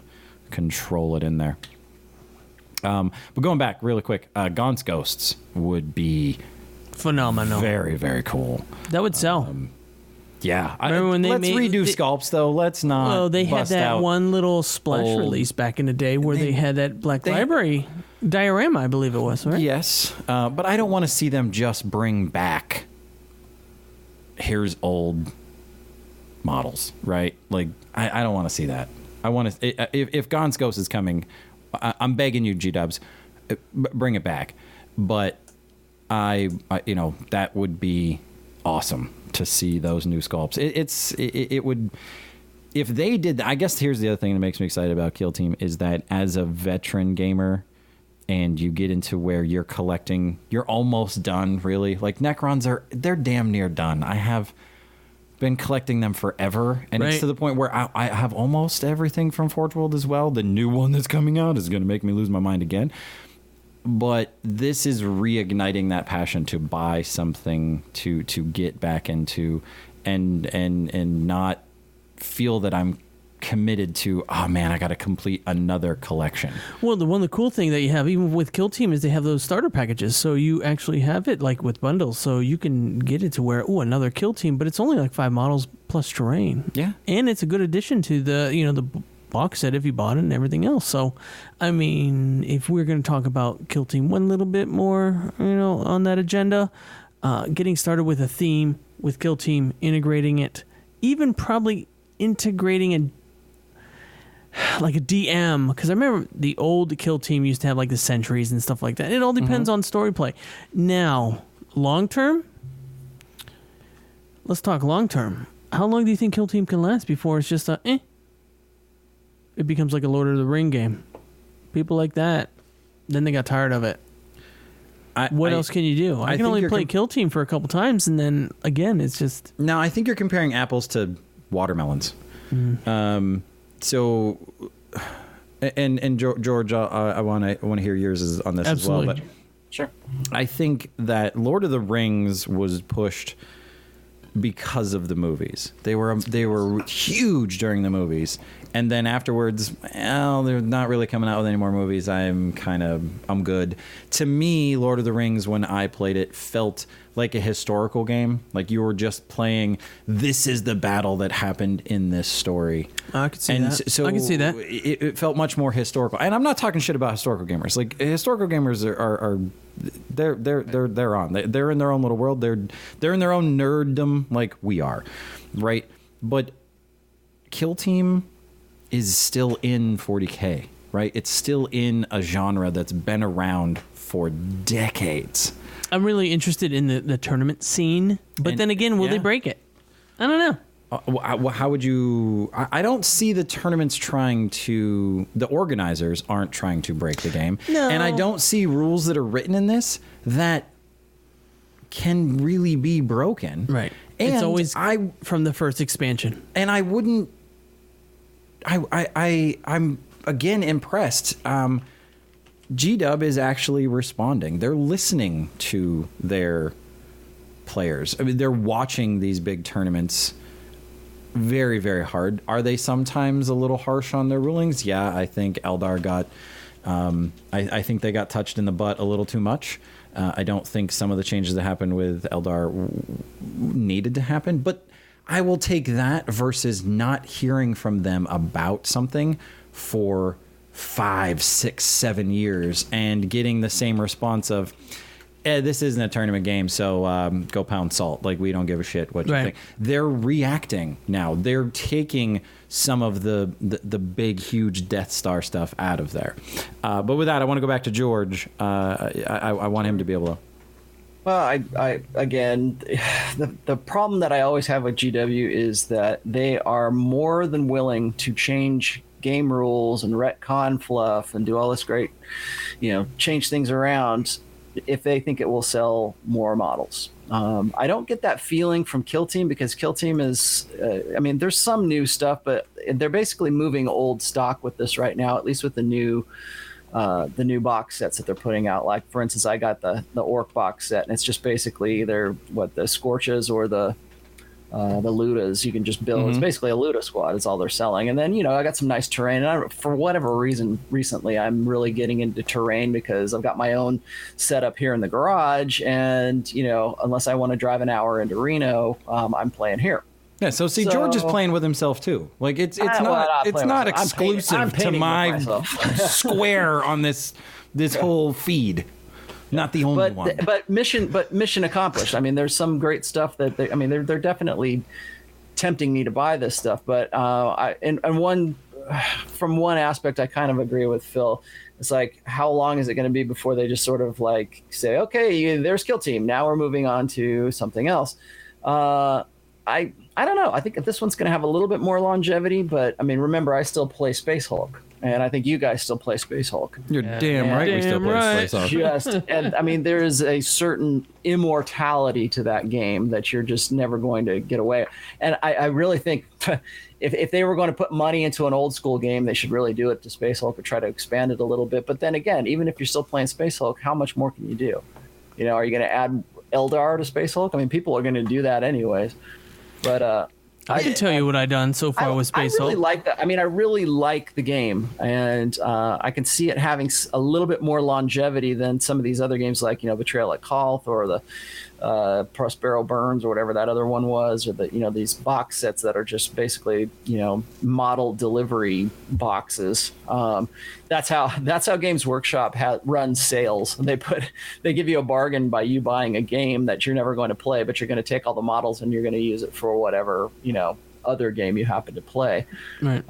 control it in there. But going back really quick, Gaunt's Ghosts would be phenomenal. Very, very cool. That would sell. Yeah. Remember when let's redo Sculpts, though. Let's not. Well, they had that one little splash release back in the day where they had that Black Library diorama, I believe it was, right? Yes. But I don't want to see them just bring back here's old models, right? Like, I don't want to see that. I want to. If Gaunt's Ghost is coming, I'm begging you, G-Dubs, bring it back. But I that would be awesome to see those new sculpts. It would, if they did. I guess here's the other thing that makes me excited about Kill Team is that as a veteran gamer, and you get into where you're collecting, you're almost done. Really, like Necrons they're damn near done. I have been collecting them forever, and it's to the point where I have almost everything from Forge World as well. The new one that's coming out is going to make me lose my mind again. But this is reigniting that passion to buy something to get back into, and not feel that I'm committed to, oh man, I got to complete another collection. Well, the cool thing that you have even with Kill Team is they have those starter packages, so you actually have it like with bundles, so you can get it to where another Kill Team, but it's only like 5 models plus terrain. Yeah, and it's a good addition to the the box set if you bought it and everything else. So, I mean, if we're going to talk about Kill Team one little bit more, on that agenda, getting started with a theme with Kill Team, integrating it, even probably integrating like a DM, because I remember the old Kill Team used to have like the sentries and stuff like that. It all depends on story play. Now, long term, let's talk long term. How long do you think Kill Team can last before it's just it becomes like a Lord of the Ring game? People like that, then they got tired of it. What else can you do? I can only play Kill Team for a couple times, and then again, it's just... No, I think you're comparing apples to watermelons. So, and George, I want to hear yours on this as well. But sure. I think that Lord of the Rings was pushed because of the movies. They were huge during the movies, and then afterwards, they're not really coming out with any more movies. I'm good. To me, Lord of the Rings, when I played it, felt like a historical game. Like you were just playing, this is the battle that happened in this story. I could see that. So I can see that. It felt much more historical. And I'm not talking shit about historical gamers. Like historical gamers are they're on. They're in their own little world. They're in their own nerddom like we are, right? But Kill Team is still in 40K, right? It's still in a genre that's been around for decades. I'm really interested in the tournament scene, but then again, will they break it? I don't know. How would you... I don't see the tournaments the organizers aren't trying to break the game. No. And I don't see rules that are written in this that can really be broken. Right. And it's always from the first expansion. And I wouldn't... I'm again impressed. G-Dub is actually responding. They're listening to their players. I mean, they're watching these big tournaments very, very hard. Are they sometimes a little harsh on their rulings? Yeah, I think Eldar got... I think they got touched in the butt a little too much. I don't think some of the changes that happened with Eldar needed to happen, but I will take that versus not hearing from them about something for 5, 6, 7 years and getting the same response of, this isn't a tournament game, so go pound salt. Like, we don't give a shit what you think. They're reacting now. They're taking some of the big, huge Death Star stuff out of there. But with that, I want to go back to George. I want him to be able to... Well, I again, the problem that I always have with GW is that they are more than willing to change game rules and retcon fluff and do all this great, change things around if they think it will sell more models. I don't get that feeling from Kill Team because Kill Team is, there's some new stuff, but they're basically moving old stock with this right now, at least with the new box sets that they're putting out. Like, for instance, I got the Orc box set, and it's just basically either the Scorches or the Ludas. You can just build. Mm-hmm. It's basically a Luda squad. It's all they're selling. And then I got some nice terrain. And for whatever reason, recently I'm really getting into terrain because I've got my own setup here in the garage. And unless I want to drive an hour into Reno, I'm playing here. Yeah, so George is playing with himself too. Like it's not exclusive to my square on this whole feed. Not the only one. But mission accomplished. I mean, there's some great stuff that they're definitely tempting me to buy this stuff. But and one from one aspect, I kind of agree with Phil. It's like, how long is it going to be before they just sort of like say, okay, there's Kill Team. Now we're moving on to something else. I don't know. I think this one's going to have a little bit more longevity, but I mean, remember, I still play Space Hulk, and I think you guys still play Space Hulk. You're damn right. We still play Space Hulk. And I mean, there is a certain immortality to that game that you're just never going to get away. And I really think if they were going to put money into an old school game, they should really do it to Space Hulk or try to expand it a little bit. But then again, even if you're still playing Space Hulk, how much more can you do? You know, are you going to add Eldar to Space Hulk? I mean, people are going to do that anyways. But I can tell you what I've done so far with Space Hulk. I really like that. I mean, I really like the game, and I can see it having a little bit more longevity than some of these other games, like, you know, Betrayal at Kolth or the Prospero Burns or whatever that other one was, or the, you know, these box sets that are just basically, you know, model delivery boxes. That's how Games Workshop runs sales. They give you a bargain by you buying a game that you're never going to play, but you're going to take all the models and you're going to use it for whatever, you know, other game you happen to play. Right.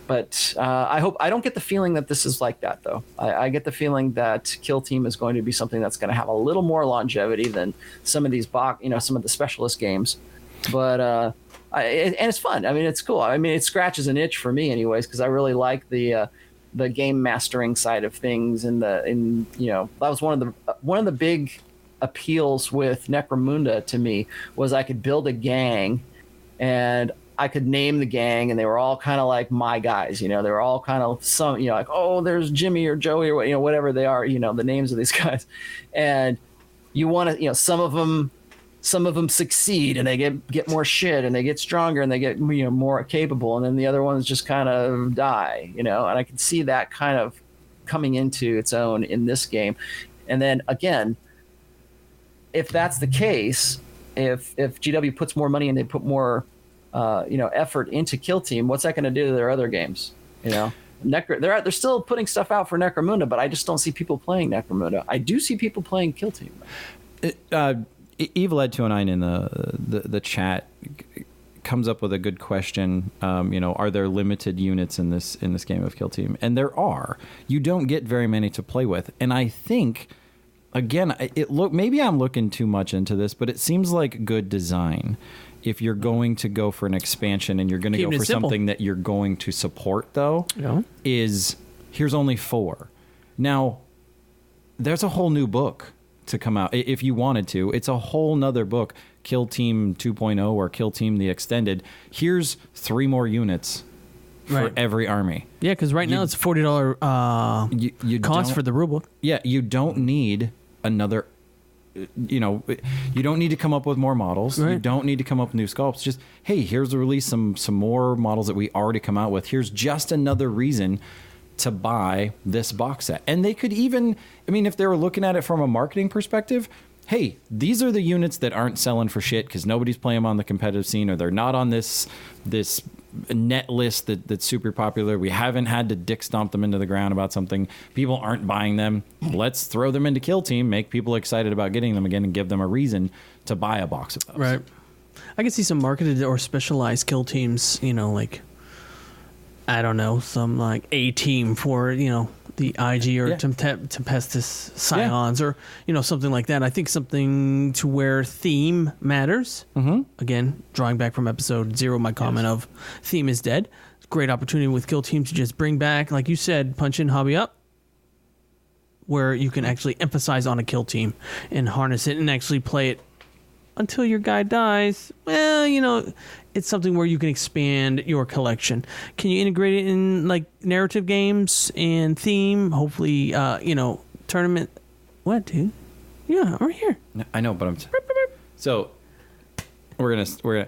But I don't get the feeling that this is like that, though. I get the feeling that Kill Team is going to be something that's going to have a little more longevity than some of these some of the specialist games. But and it's fun. I mean, it's cool. I mean, it scratches an itch for me, anyways, because I really like the game mastering side of things, and you know, that was one of the big appeals with Necromunda to me, was I could build a gang and I could name the gang, and they were all kind of like my guys, you know, they were all kind of some, you know, like, oh, there's Jimmy or Joey or, you know, whatever they are, you know, the names of these guys. And you want to, you know, some of them succeed and they get more shit and they get stronger and they get, you know, more capable. And then the other ones just kind of die, you know, and I can see that kind of coming into its own in this game. And then again, if that's the case, if GW puts more money and they put more, you know, effort into Kill Team, what's that going to do to their other games? You know, they're still putting stuff out for Necromunda, but I just don't see people playing Necromunda. I do see people playing Kill Team. Evil Ed 209 in the chat comes up with a good question. You know, are there limited units in this game of Kill Team? And there are. You don't get very many to play with, and I think, again, maybe I'm looking too much into this, but it seems like good design. If you're going to go for an expansion and you're going to go for something that you're going to support, though, is here's only 4. Now, there's a whole new book to come out if you wanted to. It's a whole nother book, Kill Team 2.0 or Kill Team the Extended. Here's 3 more units for every army. Yeah, because now it's $40 cost for the rulebook. Yeah, you don't need another. You know, you don't need to come up with more models. Right. You don't need to come up with new sculpts. Just, hey, here's the release some more models that we already come out with. Here's just another reason to buy this box set. And they could even, I mean, if they were looking at it from a marketing perspective, hey, these are the units that aren't selling for shit because nobody's playing them on the competitive scene, or they're not on this net list that's super popular. We haven't had to dick stomp them into the ground about something. People aren't buying them. Let's throw them into Kill Team, make people excited about getting them again, and give them a reason to buy a box of those. Right. I can see some marketed or specialized Kill Teams, you know, like, I don't know, some like A team for, you know, the IG or Tempestus Scions or, you know, something like that. I think something to where theme matters. Mm-hmm. Again, drawing back from episode 0, my comment of theme is dead. Great opportunity with Kill Team to just bring back, like you said, punch in, hobby up, where you can actually emphasize on a kill team and harness it and actually play it until your guy dies. Well, you know, it's something where you can expand your collection. Can you integrate it in like narrative games and theme? Hopefully, you know, tournament. What, dude? Yeah, I'm right here. I know, but I'm. So we're gonna.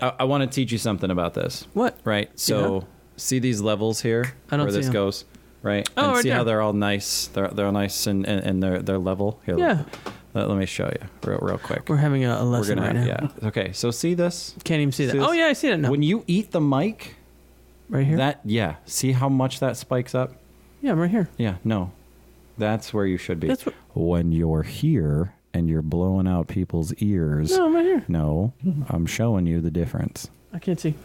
I want to teach you something about this. What? Right. So see these levels here where this goes. Right. Oh, and right see there. how they're all nice. They're all nice and they're level. Here, yeah. Let me show you real quick. We're having a lesson right now. Yeah. Okay. So see this? Can't even see that. Oh yeah, I see it now. When you eat the mic, right here. See how much that spikes up? Yeah, I'm right here. Yeah. No, that's where you should be. That's when you're here and you're blowing out people's ears. No, I'm right here. No, I'm showing you the difference. I can't see.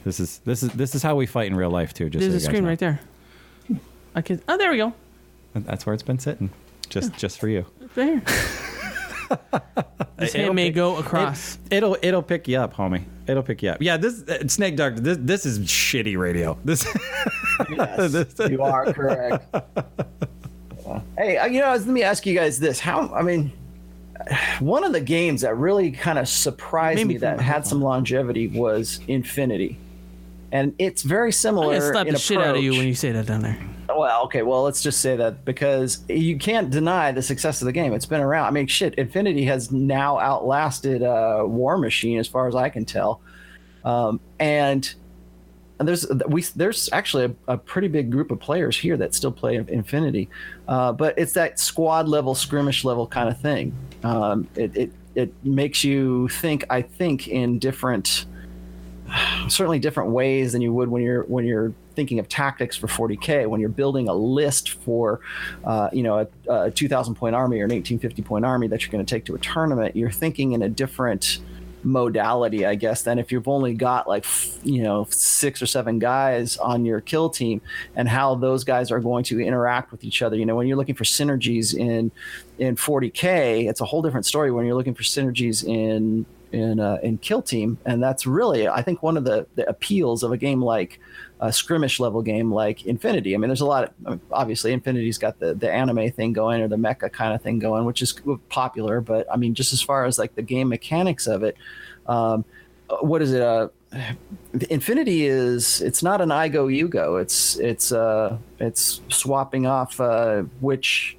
This is how we fight in real life too. Just There's so a screen right there. I can. Oh, there we go. That's where it's been sitting, just for you. There. This hand may go across. It'll pick you up, homie. It'll pick you up. Yeah, this Snake Doctor. This is shitty radio. Yes, you are correct. Hey, let me ask you guys this: one of the games that really kind of surprised me that had some longevity was Infinity, and it's very similar. I'm gonna slap in the shit out of you when you say that down there. Well, okay. Well, let's just say that because you can't deny the success of the game. It's been around. Infinity has now outlasted War Machine, as far as I can tell. And there's actually a pretty big group of players here that still play Infinity. But it's that squad level, skirmish level kind of thing. It makes you think, I think, in certainly different ways than you would when you're thinking of tactics for 40K. When you're building a list for a 2,000 point army or an 1850 point army that you're going to take to a tournament, you're thinking in a different modality, I guess, than if you've only got 6 or 7 guys on your kill team, and how those guys are going to interact with each other. When you're looking for synergies in 40K, it's a whole different story when you're looking for synergies in Kill Team. And that's really, I think, one of the appeals of a game like a skirmish level game like Infinity. There's a lot of, obviously Infinity's got the anime thing going, or the mecha kind of thing going, which is popular, but just as far as the game mechanics of it, what is it? Infinity it's not an I go you go. It's swapping off which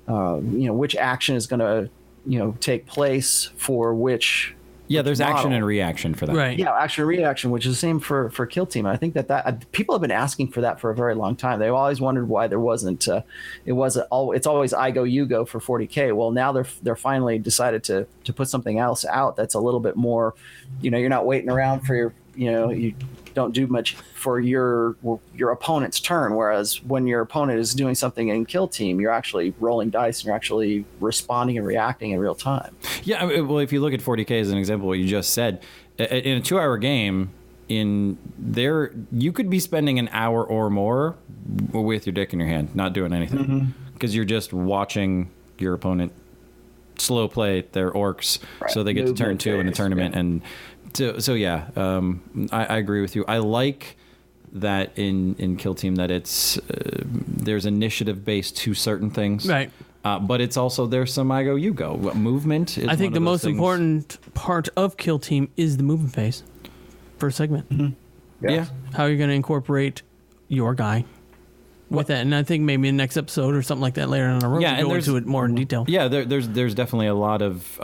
action is going to take place for which. Yeah, there's model. action and reaction for that. Right. Yeah, action and reaction, which is the same for Kill Team. And I think that people have been asking for that for a very long time. They've always wondered why there wasn't. It's always I go you go for 40K. Well, now they're finally decided to put something else out that's a little bit more. You're not waiting around for your. You don't do much for your opponent's turn. Whereas when your opponent is doing something in Kill Team, you're actually rolling dice and you're actually responding and reacting in real time. Yeah, well, if you look at 40K as an example, what you just said, in a 2-hour game, you could be spending an hour or more with your dick in your hand, not doing anything, because you're just watching your opponent slow play their orcs, right, so they get to turn 2 in a tournament. Yeah. And so yeah, I agree with you. I like that in Kill Team that it's there's initiative based to certain things, right? But it's also there's some I go you go movement. Is I think the most things. important part of Kill Team is the movement phase, first segment. Mm-hmm. Yeah, how you're going to incorporate your guy with that, and I think maybe in the next episode or something like that later on the road, we'll go into it more in detail. Yeah, there's definitely a lot of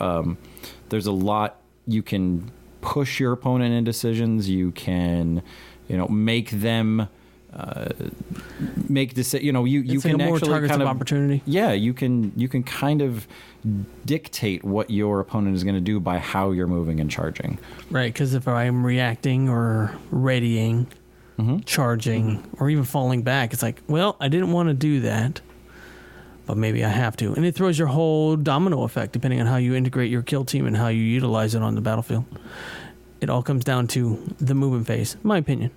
there's a lot you can push your opponent in decisions. You can, make them make decisions. You can more actually targets kind of opportunity. Yeah, you can kind of dictate what your opponent is going to do by how you're moving and charging. Right, because if I'm reacting or readying, charging, or even falling back, it's like, well, I didn't want to do that, but maybe I have to. And it throws your whole domino effect depending on how you integrate your kill team and how you utilize it on the battlefield. It all comes down to the movement phase, in my opinion.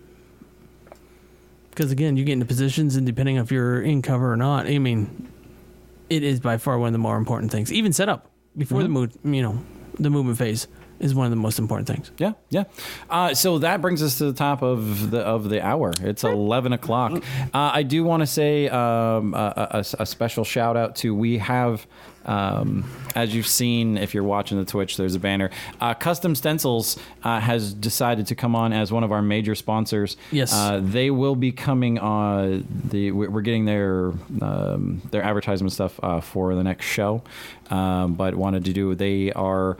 Because again, you get into positions, and depending if you're in cover or not, it is by far one of the more important things. Even setup before the movement phase is one of the most important things. Yeah. So that brings us to the top of the hour. It's 11 o'clock. I do want to say a special shout out to, we have, as you've seen, if you're watching the Twitch, there's a banner. Custom Stencils has decided to come on as one of our major sponsors. Yes. They will be coming on we're getting their advertisement stuff for the next show. But wanted to do, they are,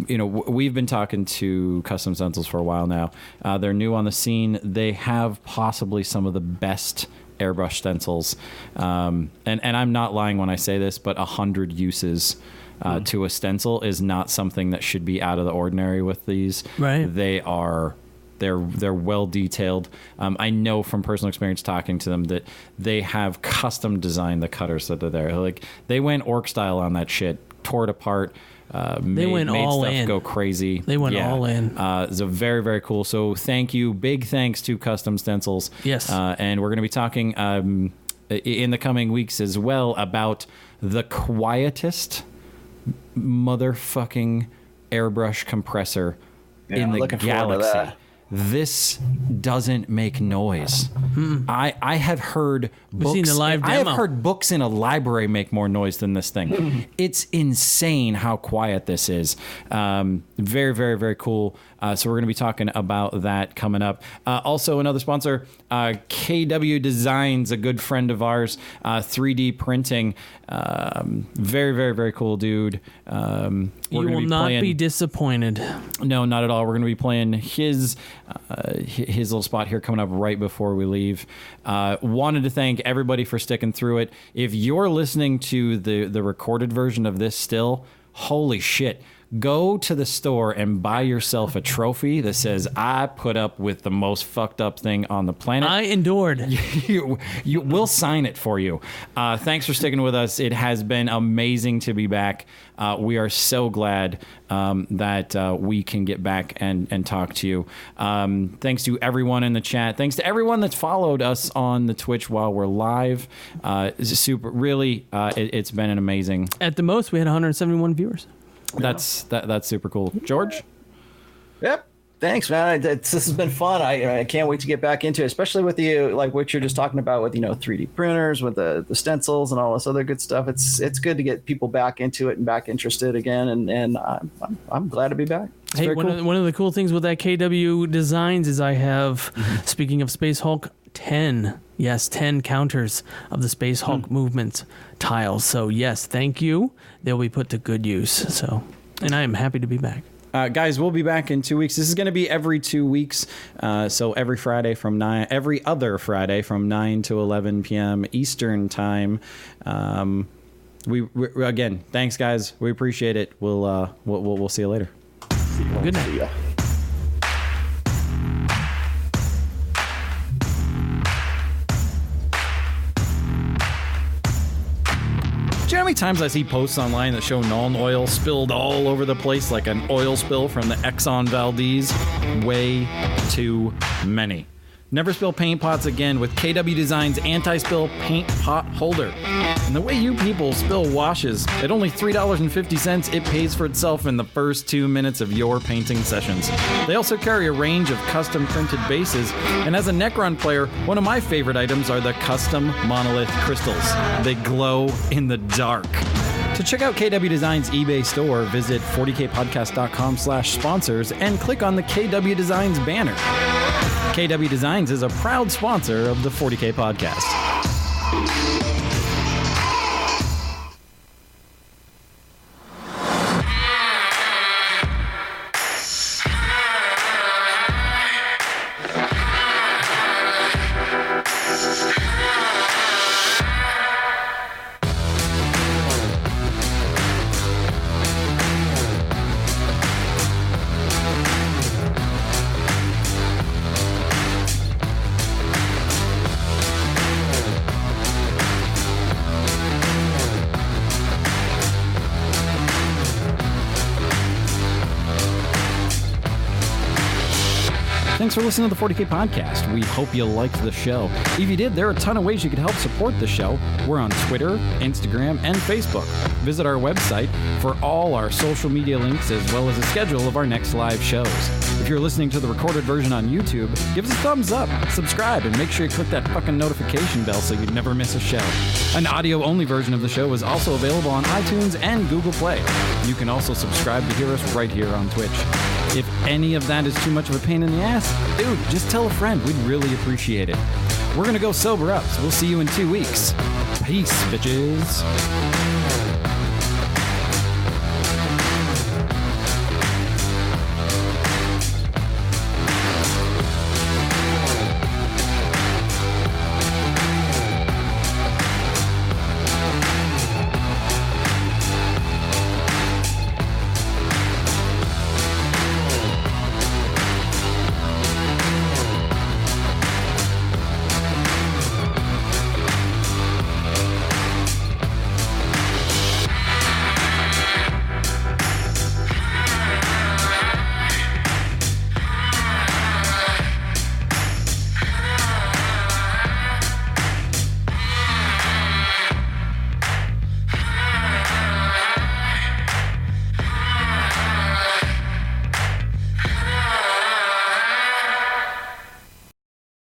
we've been talking to Custom Stencils for a while now. They're new on the scene. They have possibly some of the best airbrush stencils. And I'm not lying when I say this, but 100 uses to a stencil is not something that should be out of the ordinary with these. Right. They're well detailed. I know from personal experience talking to them that they have custom designed the cutters that are there. Like, they went orc style on that shit, tore it apart, made all stuff in. go crazy. They went all in. It's a very, very cool. So big thanks to Custom Stencils. Yes. And we're going to be talking in the coming weeks as well about the quietest motherfucking airbrush compressor in the galaxy. This doesn't make noise. I have heard books. Seen the live I have demo. heard books in a library make more noise than this thing. It's insane how quiet this is. Very, very, very cool. So we're going to be talking about that coming up. Also, another sponsor, KW Designs, a good friend of ours, 3D printing. Very, very, very cool dude. You will not be disappointed. No, not at all. We're going to be playing his little spot here coming up right before we leave. Wanted to thank everybody for sticking through it. If you're listening to the recorded version of this still, holy shit. Go to the store and buy yourself a trophy that says, I put up with the most fucked up thing on the planet. I endured. We'll sign it for you. Thanks for sticking with us. It has been amazing to be back. We are so glad that we can get back and talk to you. Thanks to everyone in the chat. Thanks to everyone that's followed us on the Twitch while we're live. It's it's been an amazing. At the most, we had 171 viewers. That's super cool. George? Yep. Thanks, man. This has been fun. I can't wait to get back into it, especially with you, like what you're just talking about with 3D printers, with the stencils and all this other good stuff. It's good to get people back into it and back interested again, and I'm glad to be back. Hey, one of the cool things with that KW Designs is I have, speaking of Space Hulk, 10 counters of the Space Hulk movement tiles. So yes, thank you. They'll be put to good use. So, and I am happy to be back. Guys, we'll be back in 2 weeks. This is going to be every 2 weeks. So every other Friday from 9 to 11 p.m. Eastern time. We again, thanks guys. We appreciate it. We'll see you later. Good night. Do you know how many times I see posts online that show Nuln oil spilled all over the place like an oil spill from the Exxon Valdez? Way too many. Never spill paint pots again with KW Designs anti-spill paint pot holder. And the way you people spill washes, at only $3.50, it pays for itself in the first 2 minutes of your painting sessions. They also carry a range of custom printed bases, and as a Necron player, one of my favorite items are the custom monolith crystals. They glow in the dark. To check out KW Designs eBay store, visit 40kpodcast.com/sponsors and click on the KW Designs banner. KW Designs is a proud sponsor of the 40K podcast. Thanks for listening to the 40K podcast. We hope you liked the show. If you did, there are a ton of ways you could help support the show. We're on Twitter, Instagram, and Facebook. Visit our website for all our social media links as well as a schedule of our next live shows. If you're listening to the recorded version on YouTube, give us a thumbs up, subscribe, and make sure you click that fucking notification bell so you never miss a show. An audio-only version of the show is also available on iTunes and Google Play. You can also subscribe to hear us right here on Twitch. If any of that is too much of a pain in the ass, dude, just tell a friend. We'd really appreciate it. We're going to go sober up, so we'll see you in 2 weeks. Peace, bitches.